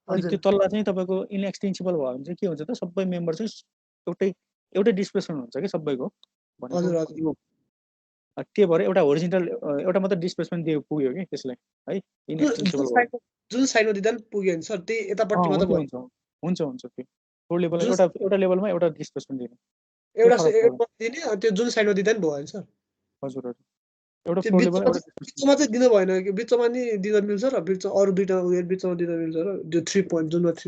अनि त्यो तल्ला चाहिँ तपाईँको इनएक्सटेन्सिबल भयो भने चाहिँ के हुन्छ त, सबै मेम्बर चाहिँ एउटै एउटै डिस्प्लेसमेन्ट हुन्छ कि सबैको भनेको हजुर हजुर त्यो त्यही भएर एउटा होरिजेन्टल एउटा मात्र डिस्प्लेसमेन्ट दियो पुग्यो कि त्यसलाई है इनएक्सटेन्सिबल भयो जुन साइडमा दिँदा पनि पुग्यो नि सर त्यही यतापट्टि मात्र हुन्छ भयो हुन्छ हुन्छ हुन्छ त्यो फ्लोर लेभल जुन एउटा लेभलमा एउटा डिस्प्लेसमेन्ट दिनु एउटा फरक पर्दैन। एउटा दिने अनि त्यो जुन साइडमा दिँदा पनि भयो नि सर हजुर हजुर एउटा त्यो फ्लोर लेभल एउटा बिचमा चाहिँ दिनु भएन कि बिचमा नि दिँदा मिल्छ र अरू दुईटा उयो बिचमा दिँदा मिल्छ र त्यो 3 पोइन्ट जुनमा 3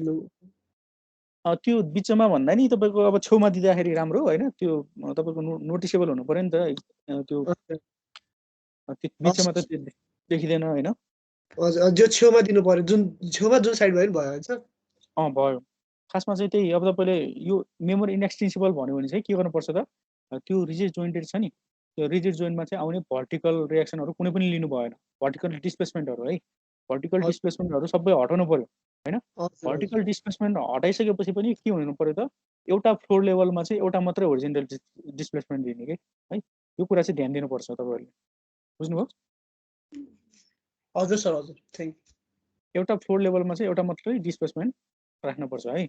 त्यो बिचमा भन्दा नि तपाईँको अब छेउमा दिँदाखेरि राम्रो होइन त्यो तपाईँको नोटिसेबल हुनु पर्यो नि त त्यो बिचमा त त्यो देखिँदैन होइन हजुर जो छेउमा दिनु पर्यो जुन छेउमा जुन साइड भयो नि भयो सर भयो खासमा चाहिँ त्यही अब तपाईँले यो मेमोरी इनएक्सटेन्सिबल भन्यो भने चाहिँ के गर्नुपर्छ त त्यो रिजिड जोइन्टेड छ नि त्यो रिजिड जोइन्टमा चाहिँ आउने भर्टिकल रिएक्सनहरू कुनै पनि लिनु भएन भर्टिकल डिस्प्लेसमेन्टहरू है भर्टिकल डिस्प्लेसमेन्टहरू सबै हटाउनु पर्यो होइन भर्टिकल डिस्प्लेसमेन्ट हटाइसकेपछि पनि के हुनु पर्यो त एउटा फ्लोर लेभलमा चाहिँ एउटा मात्रै होरिजेन्टल डिस्प्लेसमेन्ट दिने कि है यो कुरा चाहिँ ध्यान दिनुपर्छ तपाईँहरूले बुझ्नुभयो हजुर सर हजुर थ्याङ्क एउटा फ्लोर लेभलमा चाहिँ एउटा मात्रै डिस्प्लेसमेन्ट राख्नुपर्छ है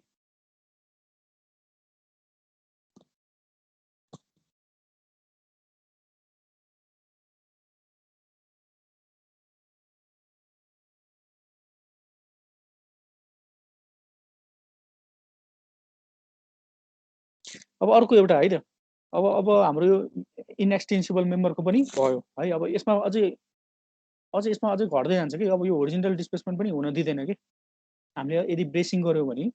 अब अर्को एउटा है त अब हाम्रो यो इनएक्सटेन्सिबल मेम्बरको पनि भयो है अब यसमा अझै यसमा अझै घट्दै जान्छ कि अब यो होरिजेन्टल डिस्प्लेसमेन्ट पनि हुन दिँदैन कि हामीले यदि ब्रेसिङ गऱ्यो भने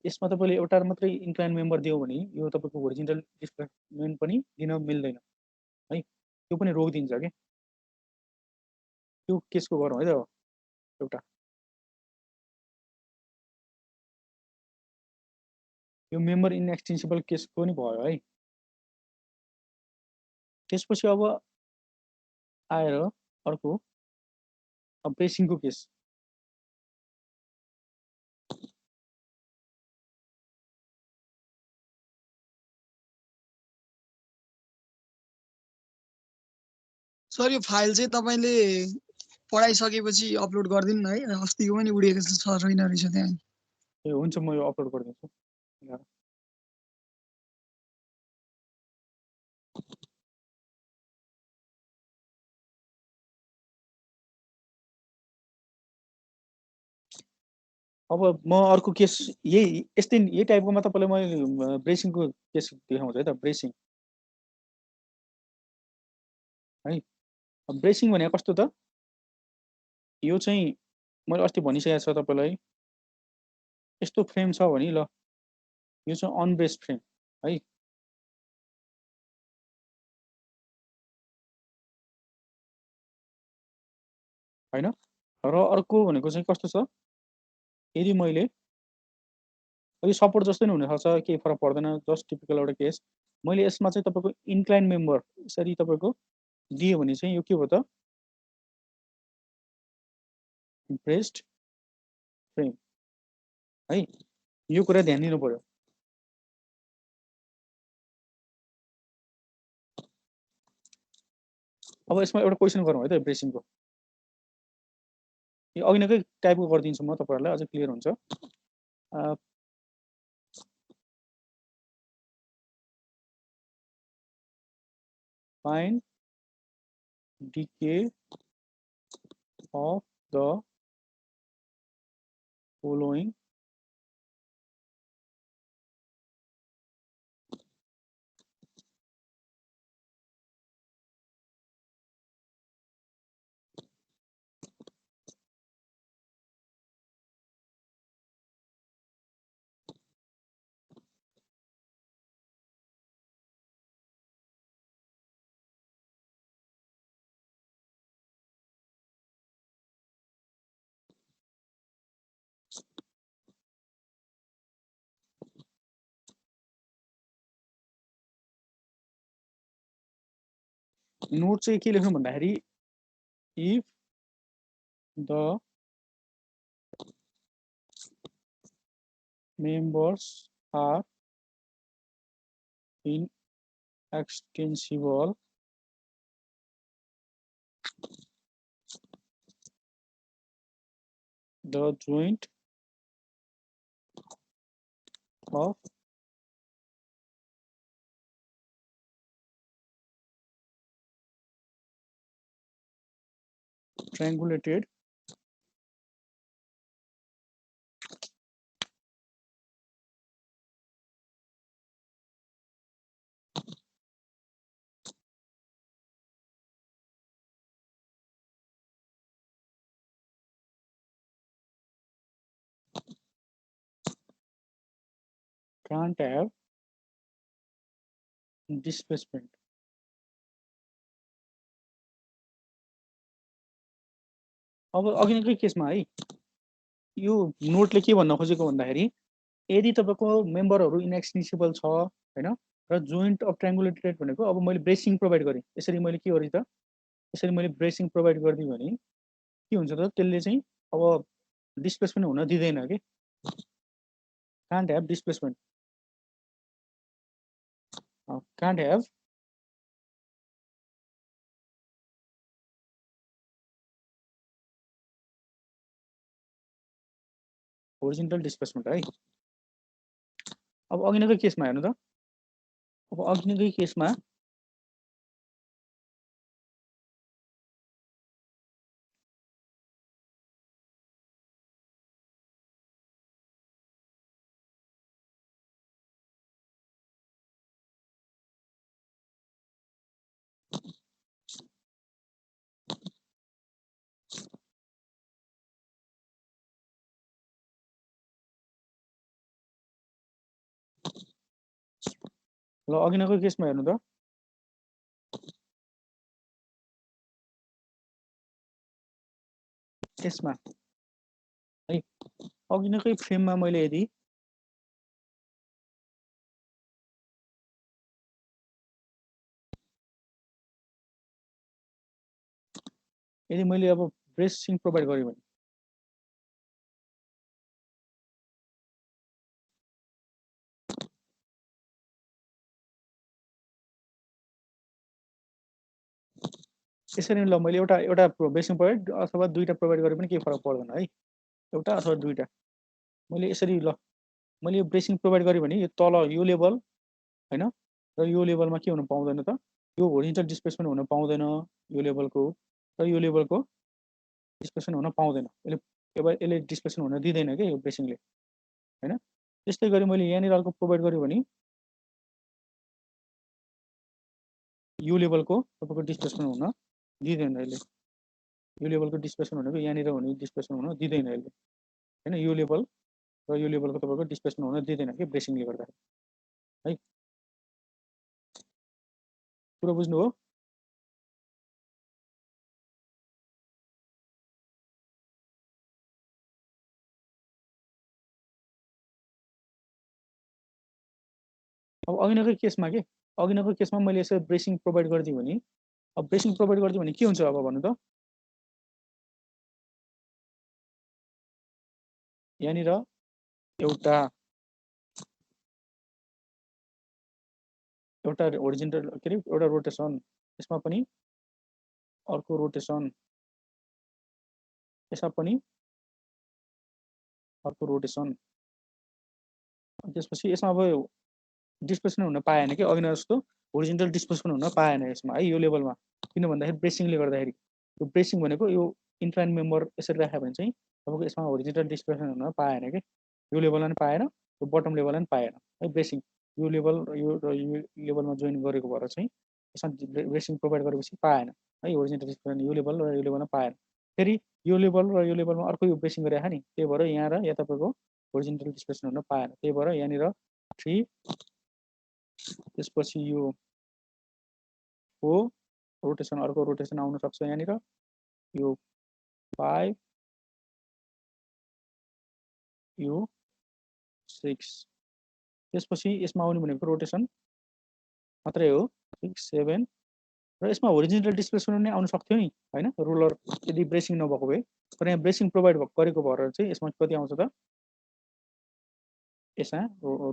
यसमा तपाईँले एउटा मात्रै इन्क्लाइन मेम्बर दियो भने यो तपाईँको होरिजेन्टल डिस्प्लेसमेन्ट पनि दिन मिल्दैन है त्यो पनि रोकिदिन्छ कि त्यो केसको गरौँ है त एउटा यो मेम्बर इनएक्सटेन्सिबल केसको पनि भयो है त्यसपछि अब आएर अर्को अब ब्रेसिङको केस सर यो फाइल चाहिँ तपाईँले पढाइसकेपछि अपलोड गरिदिनु न है अस्तिको पनि उडेको छ छैन रहेछ त्यहाँ ए हुन्छ म यो अपलोड गरिदिन्छु अब म अर्को केस यही टाइपकोमा तपाईँलाई मैले ब्रेसिङको केस देखाउँछु है त ब्रेसिङ है ब्रेसिङ भनेको कस्तो त यो चाहिँ मैले अस्ति भनिसकेको छ तपाईँलाई यस्तो फ्रेम छ भने ल यो चाहिँ अनब्रेस्ड फ्रेम है होइन र अर्को भनेको चाहिँ कस्तो छ यदि मैले यो सपोर्ट जस्तै नै हुनसक्छ केही फरक पर्दैन जस्ट टिपिकल एउटा केस मैले यसमा चाहिँ तपाईँको इन्क्लाइन मेम्बर यसरी तपाईँको दियो भने चाहिँ यो के हो त ब्रेस्ड फ्रेम है यो कुरा ध्यान दिनु पर्यो अब यसमा एउटा क्वेसन गरौँ है त ब्रेसिङको यो अघि नकै टाइपको गरिदिन्छु म तपाईँहरूलाई अझै क्लियर हुन्छ find decay of the following note चाहिँ के लेख्नु भन्दाखेरि if the members are inextensible the joint of triangulated can't have displacement. अब अघिकै केसमा है यो नोटले के भन्न खोजेको भन्दाखेरि यदि तपाईको मेम्बरहरु इनएक्सटेन्सिबल छ हैन र जोइन्ट अफ ट्रायंगुलेटेड भनेको अब मैले ब्रेसिङ प्रोवाइड गरे यसरी मैले के गरे त यसरी मैले ब्रेसिङ प्रोवाइड गर्दिए भने के हुन्छ त त्यसले चाहिँ अब डिस्प्लेसमेन्ट हुन दिदैन के can't have displacement can't have horizontal displacement है अब अघिकै केसमा हेर्नु त अब अघिकै केसमा ल अघिकै केसमा हेर्नु त यसमा है अघिकै फ्रेममा मैले यदि मैले अब ब्रेसिङ प्रोवाइड गरे भने यसरी ल मैले एउटा ब्रेसिङ प्रोवाइड अथवा दुईटा प्रोवाइड गरे पनि केही फरक पर्दैन है एउटा अथवा दुईटा मैले यसरी ल मैले यो ब्रेसिङ प्रोवाइड गरे भने यो तल यो लेभल हैन र यो लेभलमा के हुन पाउँदैन त यो होरिजोन्टल डिस्प्लेसमेन्ट हुन पाउँदैन यो लेभलको र यो लेभलको डिस्प्लेसमेन्ट हुन पाउँदैन यसले डिस्प्लेसमेन्ट हुन दिदैन के यो ब्रेसिङले हैन त्यस्तै गरी मैले यहाँनिर अर्को प्रोवाइड गरे भने यो लेभलको तपाईको डिस्प्लेसमेन्ट हुन दिदैन यसले यो लेभलको डिस्प्लेसमेन्ट भनेको यहाँनिर हुने डिस्प्लेसमेन्ट हुन दिदैन यसले हैन यो लेभल र यो लेभलको तपाईको डिस्प्लेसमेन्ट हुन दिदैन के ब्रेसिङले गर्दा है पुरा बुझ्नु हो अब अघिकै केसमा मैले यसरी ब्रेसिङ प्रोवाइड गर्दिए भने अब ब्रेसिङ प्रोवाइड गर्दिए भने के हुन्छ अब भन्नु त यहाँनिर एउटा होरिजोन्टल के रे एउटा रोटेसन यसमा पनि अर्को रोटेसन यसमा पनि अर्को रोटेसन त्यसपछि यसमा अब डिस्प्लेसमेन्ट हुन पाएन कि अघि जस्तो होरिजोन्टल डिस्प्लेसमेन्ट हुन पाएन यसमा है यो लेभलमा किन भन्दाखेरि ब्रेसिङले गर्दाखेरि यो ब्रेसिङ भनेको यो इन्क्लाइन मेम्बर यसरी राख्यो भने चाहिँ तपाईको यसमा होरिजोन्टल डिस्प्लेसमेन्ट हुन पाएन के यो लेभलमा पनि पाएन यो बटम लेभलमा पनि पाएन है ब्रेसिङ यो लेभल र यो लेभलमा जोइन गरेको भएर चाहिँ यसमा ब्रेसिङ प्रोवाइड गरेपछि पाएन है होरिजोन्टल डिस्प्लेसमेन्ट यो लेभल र यो लेभलमा पाएन फेरि यो लेभल र यो लेभलमा अर्को यो ब्रेसिङ गरेको नि त्यही भएर यहाँ र यहाँ तपाईको होरिजोन्टल डिस्प्लेसमेन्ट हुन पाएन त्यही भएर यहाँनिर 3 त्यसपछि यो 4 रोटेसन अर्को रोटेसन आउन सक्छ यहाँनिर यो 5 यो 6 त्यसपछि यसमा आउने भनेको रोटेसन मात्रै हो 6 7 र यसमा होरिजोन्टल डिस्प्लेसमेन्ट नै आउन सक्थ्यो नि हैन रुलर यदि ब्रेसिङ नभएको भए तर यहाँ ब्रेसिङ प्रोवाइड गरेको भएर चाहिँ यसमा कति आउँछ त यसमा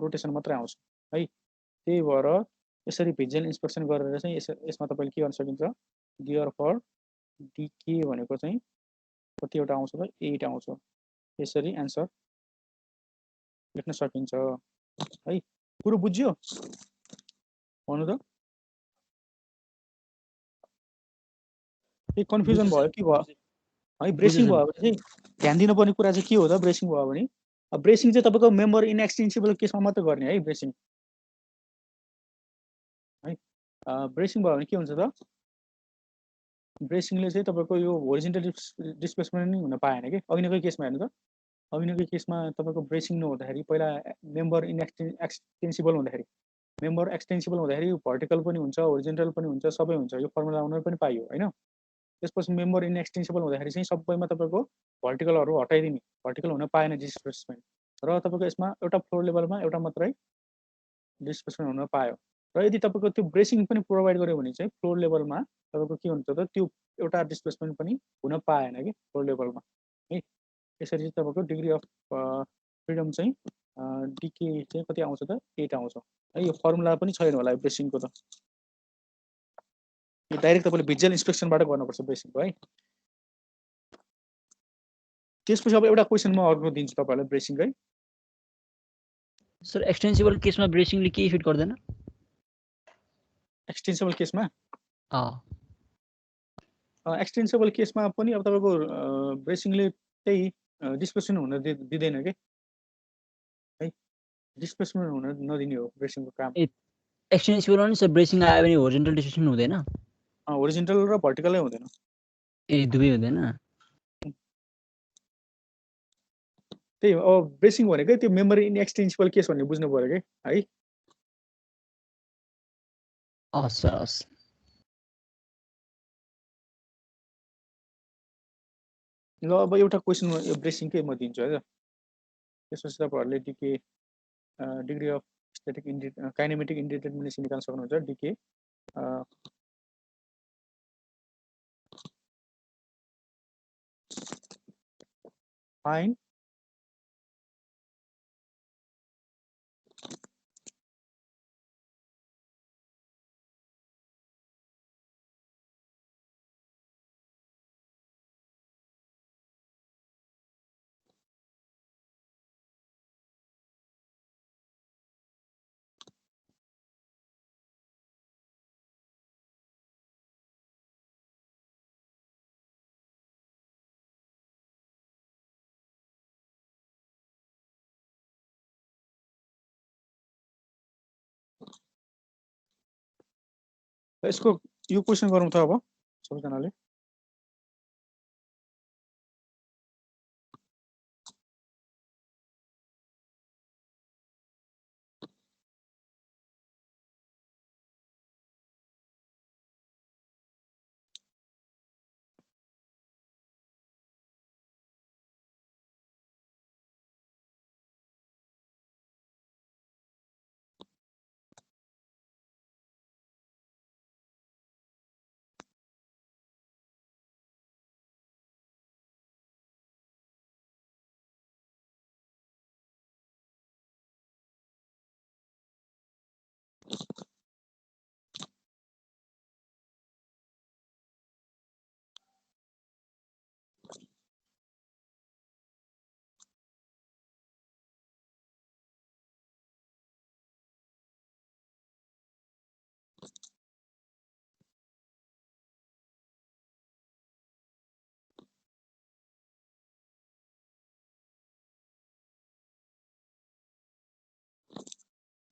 रोटेसन मात्रै आउँछ है त्यही भएर यसरी भिजुअल इन्स्पेक्सन गरेर चाहिँ यसमा तपाईले के गर्न सकिन्छ गियर फर डीके भनेको चाहिँ कतिवटा आउँछ त 8 आउँछ यसरी आन्सर लेख्न सकिन्छ है कुरो बुझ्यो भन्नु त के कन्फ्युजन भयो कि भयो है ब्रेसिङ भयो भने चाहिँ ध्यान दिनुपर्ने कुरा चाहिँ के हो त ब्रेसिङ भयो भने ब्रेसिङ चाहिँ तपाईँको मेम्बर इनएक्सटेन्सिबल केसमा मात्र गर्ने है ब्रेसिङ है ब्रेसिङ भयो भने के हुन्छ त ब्रेसिङले चाहिँ तपाईँको यो होरिजेन्टल डिस्प्लेसमेन्ट नै हुन पाएन कि अघिको केसमा हेर्नु त अघिको केसमा तपाईँको ब्रेसिङ नहुँदाखेरि पहिला मेम्बर एक्सटेन्सिबल हुँदाखेरि मेम्बर एक्सटेन्सिबल हुँदाखेरि भर्टिकल पनि हुन्छ होरिजेन्टल पनि हुन्छ सबै हुन्छ यो फर्मुला अनुसार पनि पाइयो होइन त्यसपछि मेम्बर इनएक्सटेन्सिबल हुँदाखेरि चाहिँ सबैमा तपाईँको भर्टिकलहरू हटाइदिने भर्टिकल हुन पाएन डिस्प्लेसमेन्ट र तपाईँको यसमा एउटा फ्लोर लेभलमा एउटा मात्रै डिस्प्लेसमेन्ट हुन पायो र यदि तपाईँको त्यो ब्रेसिङ पनि प्रोभाइड गर्यो भने चाहिँ फ्लोर लेभलमा तपाईँको के हुन्छ त त्यो एउटा डिस्प्लेसमेन्ट पनि हुन पाएन कि फ्लोर लेभलमा है यसरी चाहिँ तपाईँको डिग्री अफ फ्रिडम चाहिँ डिके चाहिँ कति आउँछ त 8 आउँछ है यो फर्मुला पनि छैन होला ब्रेसिङको त यो डाइरेक्ट तपाईँले भिजुअल इन्स्पेक्सनबाट गर्नुपर्छ ब्रेसिङको है त्यसपछि अब एउटा क्वेसन म अर्को दिन्छु तपाईँहरूलाई ब्रेसिङ है सर एक्सटेन्सिबल केसमा ब्रेसिङले के इफेक्ट गर्दैन एक्सटेन्सिबल केसमा अँ एक्सटेन्सिबल केसमा पनि अब तपाईँको ब्रेसिङले त्यही डिस्प्लेसमेन्ट हुन दिँदैन कि है डिस्प्लेसमेन्ट हुन नदिने हो ब्रेसिङको काम एक्सटेन्सिबल पनि सर ब्रेसिङ आयो भने होरिजेन्टल डिस्प्लेसमेन्ट हुँदैन होरिजेन्टल र भर्टिकलै हुँदैन ए दुवै हुँदैन त्यही हो अब ब्रेसिङ भनेकै त्यो मेमोरी इनएक्सटेन्सिबल केस भन्ने बुझ्नु पर्यो कि है हस् सर हस् ल अब एउटा क्वेसन यो ब्रेसिङकै म दिन्छु है त त्यसपछि तपाईँहरूले DK degree of static kinematic indetermination निकाल्न सक्नुहुन्छ डिके फाइन यसको यो क्वेसन गरौँ त अब सबैजनाले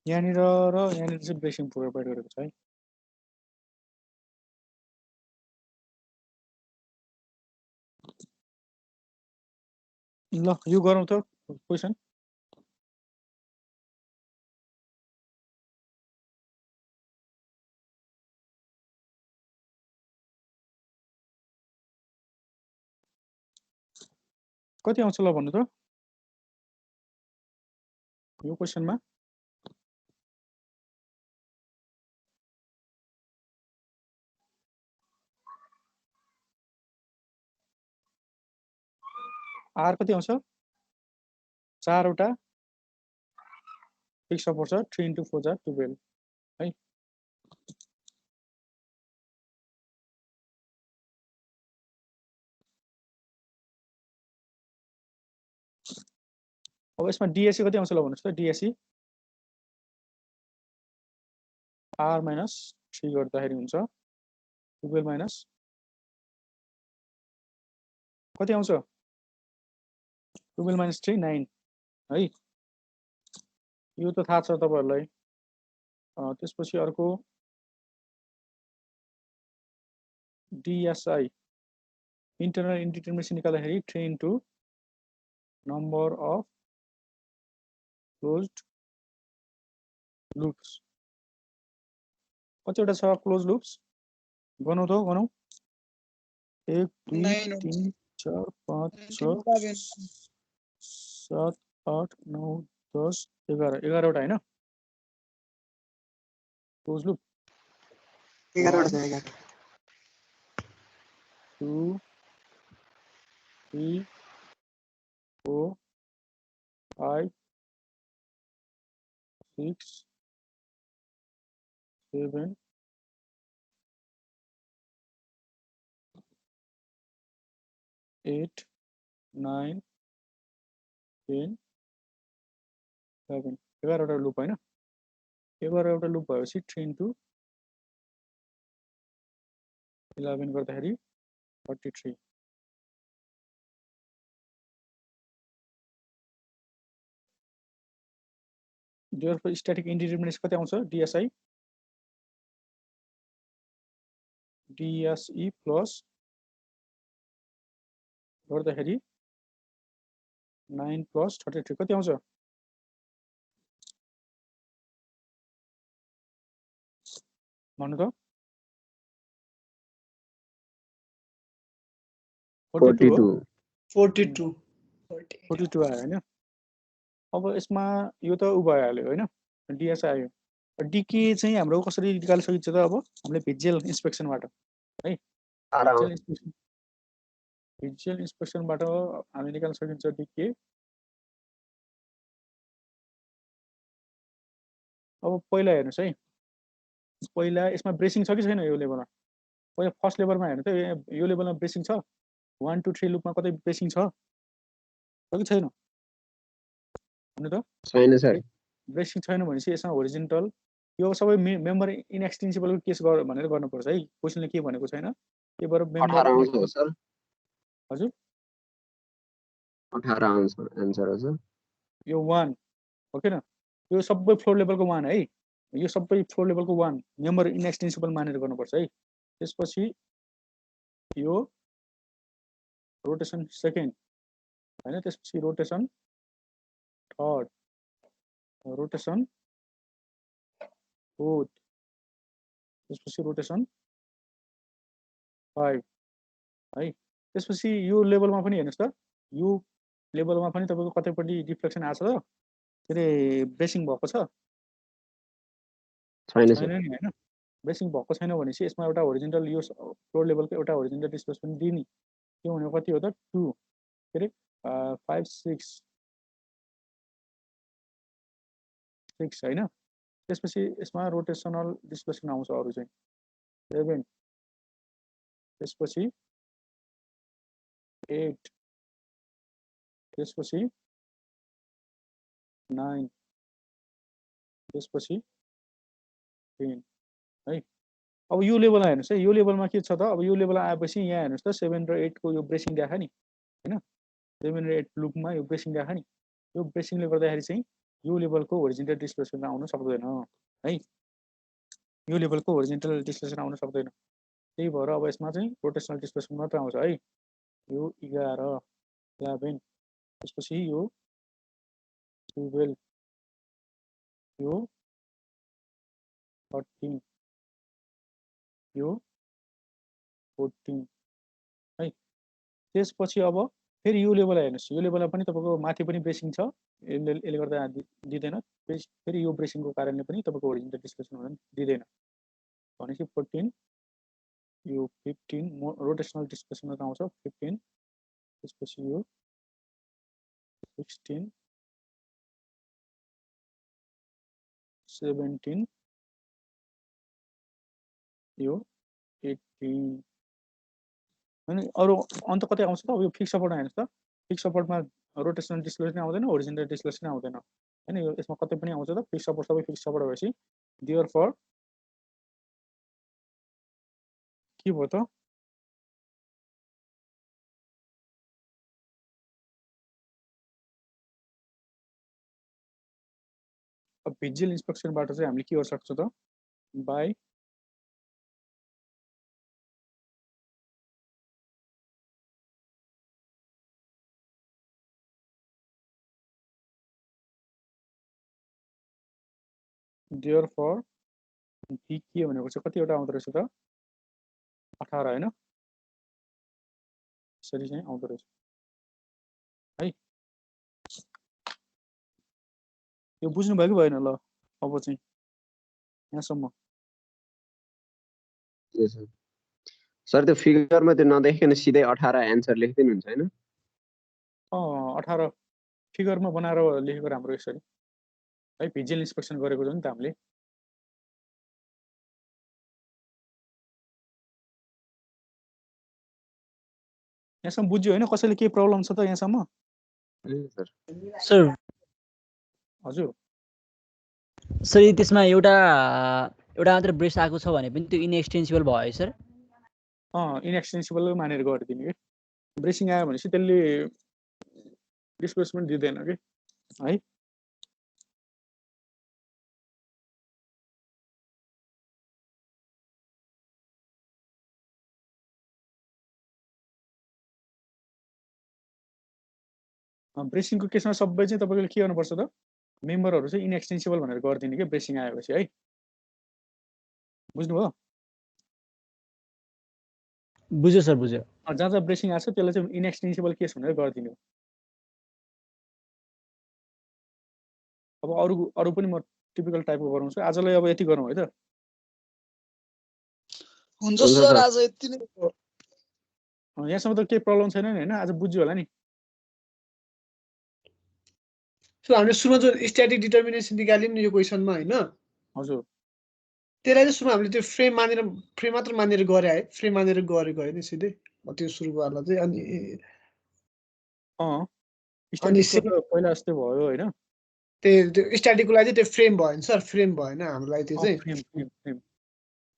यहाँनिर र यहाँनिर चाहिँ ब्रेसिङ प्रोभाइड गरेको छ है ल यो गरौँ त क्वेसन कति आउँछ ल भन्नु त यो क्वेसनमा आर कति आउँछ 4 वटा फिक्स सपोर्ट छ 3 into 4 12 है अब यसमा डिएससी कति आउँछ ल भन्नुहोस् त डिएससी आर माइनस 3 गर्दाखेरि हुन्छ 12 माइनस कति आउँछ 12 - 3 9 है यो त थाहा छ तपाईहरुलाई त्यसपछि अर्को DSI internal indeterminacy निकाल्दाखेरि 3 into number of closed loops कतिवटा छ क्लोज लूप्स गनौ त गनौ 1 2 9 3 4 5 6 7 8 9 10 11 11 वटा हैन क्लोज लूप 11 2 3 4 5 6 7 8 9 10 11 11 वटा लूप हैन 11 वटा लूप भएपछि 3 into 11 गर्दाखेरि 43 therefore static indeterminacy कति आउँछ DSI DSE plus गर्दाखेरि 9 plus 33 कति आउँछ भन्नु त 42 42 42 आयो हैन अब यसमा यो त उ भइहाल्यो हैन DSI आयो DK चाहिँ हाम्रो कसरी निकाल्न सकिन्छ त अब हामीले भिजुअल इन्स्पेक्सनबाट है भिजुअल इन्स्पेक्सनबाट हामी निकाल्न सकिन्छ DK अब पहिला हेर्नुस् है पहिला यसमा ब्रेसिङ छ कि छैन यो लेभलमा पहिला फर्स्ट लेभलमा हेर्नु त यो लेभलमा ब्रेसिङ छ 1 2 3 लुपमा कतै ब्रेसिङ छ कि छैन भन्नु त छैन सर ब्रेसिङ छैन भनेपछि यसमा होरिजोन्टल यो सबै मेम्बर इनएक्सटेन्सिबल केस भनेर गर्नुपर्छ है क्वेशनले के भनेको छैन के भएर मेम्बर 18 आउँछ सर हजुर 18 आउँछ आन्सर हो सर यो 1 हो किन यो सबै फ्लोर लेभलको 1 है यो सबै फ्लोर लेभलको 1 मेम्बर इनएक्सटेन्सिबल मानेर गर्नुपर्छ है त्यसपछि यो रोटेसन सेकेन्ड हैन त्यसपछि रोटेसन थर्ड रोटेसन फोर्थ त्यसपछि रोटेसन 5 है त्यसपछि यो लेभलमा पनि हेर्नुस् त यो लेभलमा पनि तपाईको कतैपट्टि डिफ्लेक्सन आछ त त्यसले ब्रेसिङ भएको छ छैन सर छैन नि हैन ब्रेसिङ भएको छैन भनेपछि यसमा एउटा होरिजोन्टल यो फ्लोर लेभलको एउटा होरिजोन्टल डिस्प्लेसमेन्ट दिने के भनेको कति हो त 2 के रे 5 6 6 हैन त्यसपछि यसमा रोटेसनल डिस्प्लेसमेन्ट आउँछ अरु चाहिँ 7 त्यसपछि 8 त्यसपछि 9 त्यसपछि 10 है अब यो लेभलमा हेर्नुस् है यो लेभलमा के छ त अब यो लेभल आएपछि यहाँ हेर्नुस् त 7 र 8 को यो ब्रेसिङ देखा नि हैन 7 र 8 लुपमा यो ब्रेसिङ देखा नि यो ब्रेसिङले गर्दाखेरि चाहिँ यो लेभलको होरिजोन्टल डिस्प्लेसमेन्ट आउन सक्दैन है यो लेभलको होरिजोन्टल डिस्प्लेसमेन्ट आउन सक्दैन त्यही भएर अब यसमा चाहिँ रोटेसनल डिस्प्लेसमेन्ट मात्र आउँछ है यो 11 11 त्यसपछि यो 12 यो 13 यो 14 है त्यसपछि अब फेरि यो लेभल हेर्नुस् यो लेभलमा पनि तपाईको माथि पनि ब्रेसिङ छ यसले गर्दा दिदैन फेरि यो ब्रेसिङको कारणले पनि तपाईको होरिजोन्टल डिस्प्लेसमेन्ट हुन दिदैन भनेपछि 14 यो 15 रोटेसनल डिस्प्लेसमेन्ट आउँछ 15 त्यसपछि यो 16 17 यो 18 अनि अरु अन्त कतै आउँछ त अब यो फिक्स सपोर्ट हेर्नुस् त फिक्स सपोर्टमा रोटेसनल डिस्प्लेसन आउँदैन होरिजोन्टल डिस्प्लेसन आउँदैन हैन यो यसमा कतै पनि आउँछ त फिक्स सपोर्ट सबै फिक्स सपोर्ट भएपछि देयरफोर के भयो त अब भिजुअल इन्स्पेक्सनबाट चाहिँ हामीले के गर्न सक्छौँ त बाई देयरफोर भी के भनेको चाहिँ कतिवटा आउँदो रहेछ त 18 हैन यसरी चाहिँ आउँदो रहेछ है यो बुझ्नु भयो कि भएन ल अब चाहिँ यहाँसम्म सर त्यो फिगरमा त्यो नदेखिकन सिधै 18 एन्सर लेख्दिनु हुन्छ हैन 18 फिगरमा बनाएर लेखेको राम्रो यसरी है भिजुअल इन्स्पेक्सन गरेको छ नि त हामीले यहाँसम्म बुझ्यो होइन कसैले केही प्रब्लम छ त यहाँसम्म सर हजुर सर त्यसमा एउटा मात्र ब्रेस आएको छ भने पनि त्यो इनएक्सटेन्सिबल भयो है सर इनएक्सटेन्सिबल मानेर गरिदिने कि ब्रेसिङ आयो भनेपछि त्यसले डिस्प्लेसमेन्ट दिँदैन कि है ब्रेसिङको केसमा सबै चाहिँ तपाईँले के गर्नुपर्छ त मेम्बरहरू चाहिँ इनएक्सटेन्सिबल भनेर गरिदिने कि ब्रेसिङ आएपछि है बुझ्नुभयो बुझ्यो सर बुझ्यो जहाँ जहाँ ब्रेसिङ आएको छ त्यसलाई चाहिँ इनएक्सटेन्सिबल केस भनेर गरिदिने हो अब अरू पनि म टिपिकल टाइपको गराउँछु आजलाई अब यति गरौँ है त हुन्छ सर आज यति नै यहाँसम्म त केही प्रब्लम छैन नि होइन आज बुझ्यो होला नि सो हामीले सुरुमा जो स्ट्याटिक डिटर्मिनेसन निकाल्यौँ नि यो क्वेसनमा होइन हजुर त्यसलाई चाहिँ सुरुमा हामीले त्यो फ्रेम मात्र मानेर गरे है फ्रेम मानेर गरेको होइन सिधै त्यो सुरुवाला चाहिँ अनि पहिला जस्तै भयो होइन त्यो स्ट्याटिकको लागि त्यो फ्रेम भयो नि सर फ्रेम भएन हाम्रो लागि त्यो चाहिँ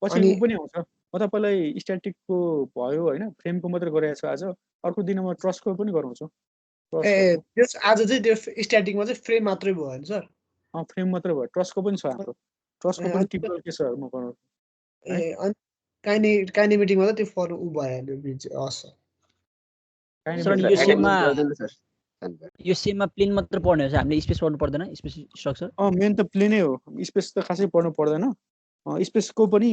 पछिको पनि आउँछ म तपाईँलाई स्ट्याटिकको भयो होइन फ्रेमको मात्रै गराएको छु आज अर्को दिन म ट्रसको पनि गराउँछु आज चाहिँ त्यो स्ट्याटिकमा चाहिँ फ्रेम मात्रै भयो नि सर फ्रेम मात्रै भयो ट्रसको पनि छ हाम्रो ट्रसको पनि टिपिकल केसहरू म गराउँछु अनि काइनेमेटिकमा त त्यो फर्म उ भइहाल्यो यो सेममा प्लेन मात्र पढ्ने हो हामीले स्पेस पढ्नु पर्दैन स्पेस स्ट्रक्चर मेन त प्लेनै हो स्पेस त खासै पढ्नु पर्दैन स्पेसको पनि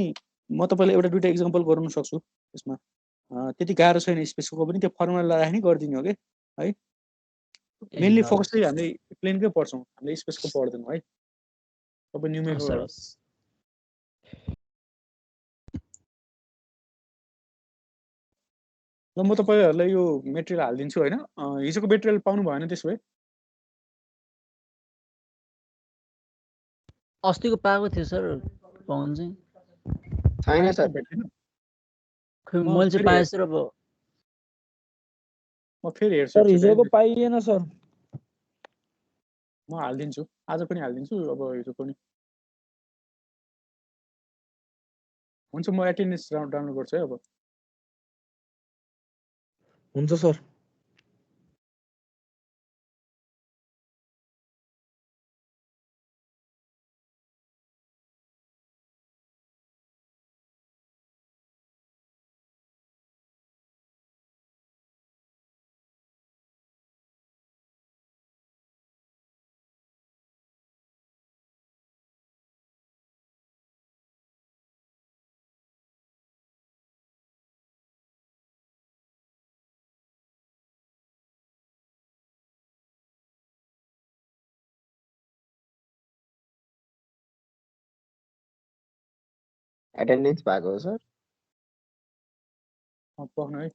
म तपाईँलाई एउटा दुईटा इक्जाम्पल गराउन सक्छु यसमा त्यति गाह्रो छैन स्पेसको पनि त्यो फर्मुला राख्ने गरिदिने हो कि है मेनली फोकस चाहिँ हामीले प्लेनकै पढ्छौँ हामीले स्पेसको पढ्दैनौँ है तपाईँ न्युमेरिकल ल म तपाईँहरूलाई यो मेटेरियल हालिदिन्छु होइन हिजोको मेटेरियल पाउनु भएन त्यसो भए अस्तिको पाएको थियो सर पाउनु चाहिँ छैन सर खै मैले चाहिँ पाएँ सर अब म फेरि हेर्छु सर हिजोको पाइएन सर म हालिदिन्छु आज पनि हालिदिन्छु अब हिजो पनि हुन्छ म एटेन्डेन्स डाउनलोड गर्छु है अब हुन्छ सर एटेन्डेन्स भएको हो सर पाउनु है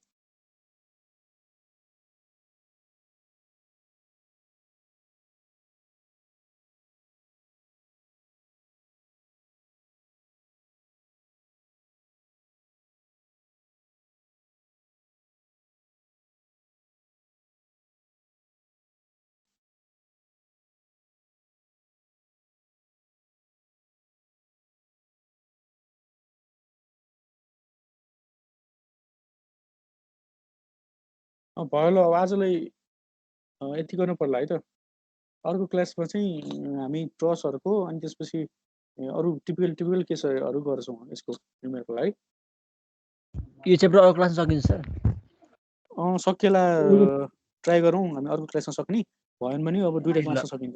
भयो ल अब आजलाई यति गर्नु पर्ला है त अर्को क्लासमा चाहिँ हामी ट्रसहरूको अनि त्यसपछि अरू टिपिकल केसहरू गर्छौँ यसको न्युमेरिकल है। यो च्याप्टर अरू क्लासमा सकिन्छ सर? सकिएला ट्राई गरौँ हामी अर्को क्लासमा सक्ने, भएन भने अब दुईवटा क्लासमा सकिन्छ।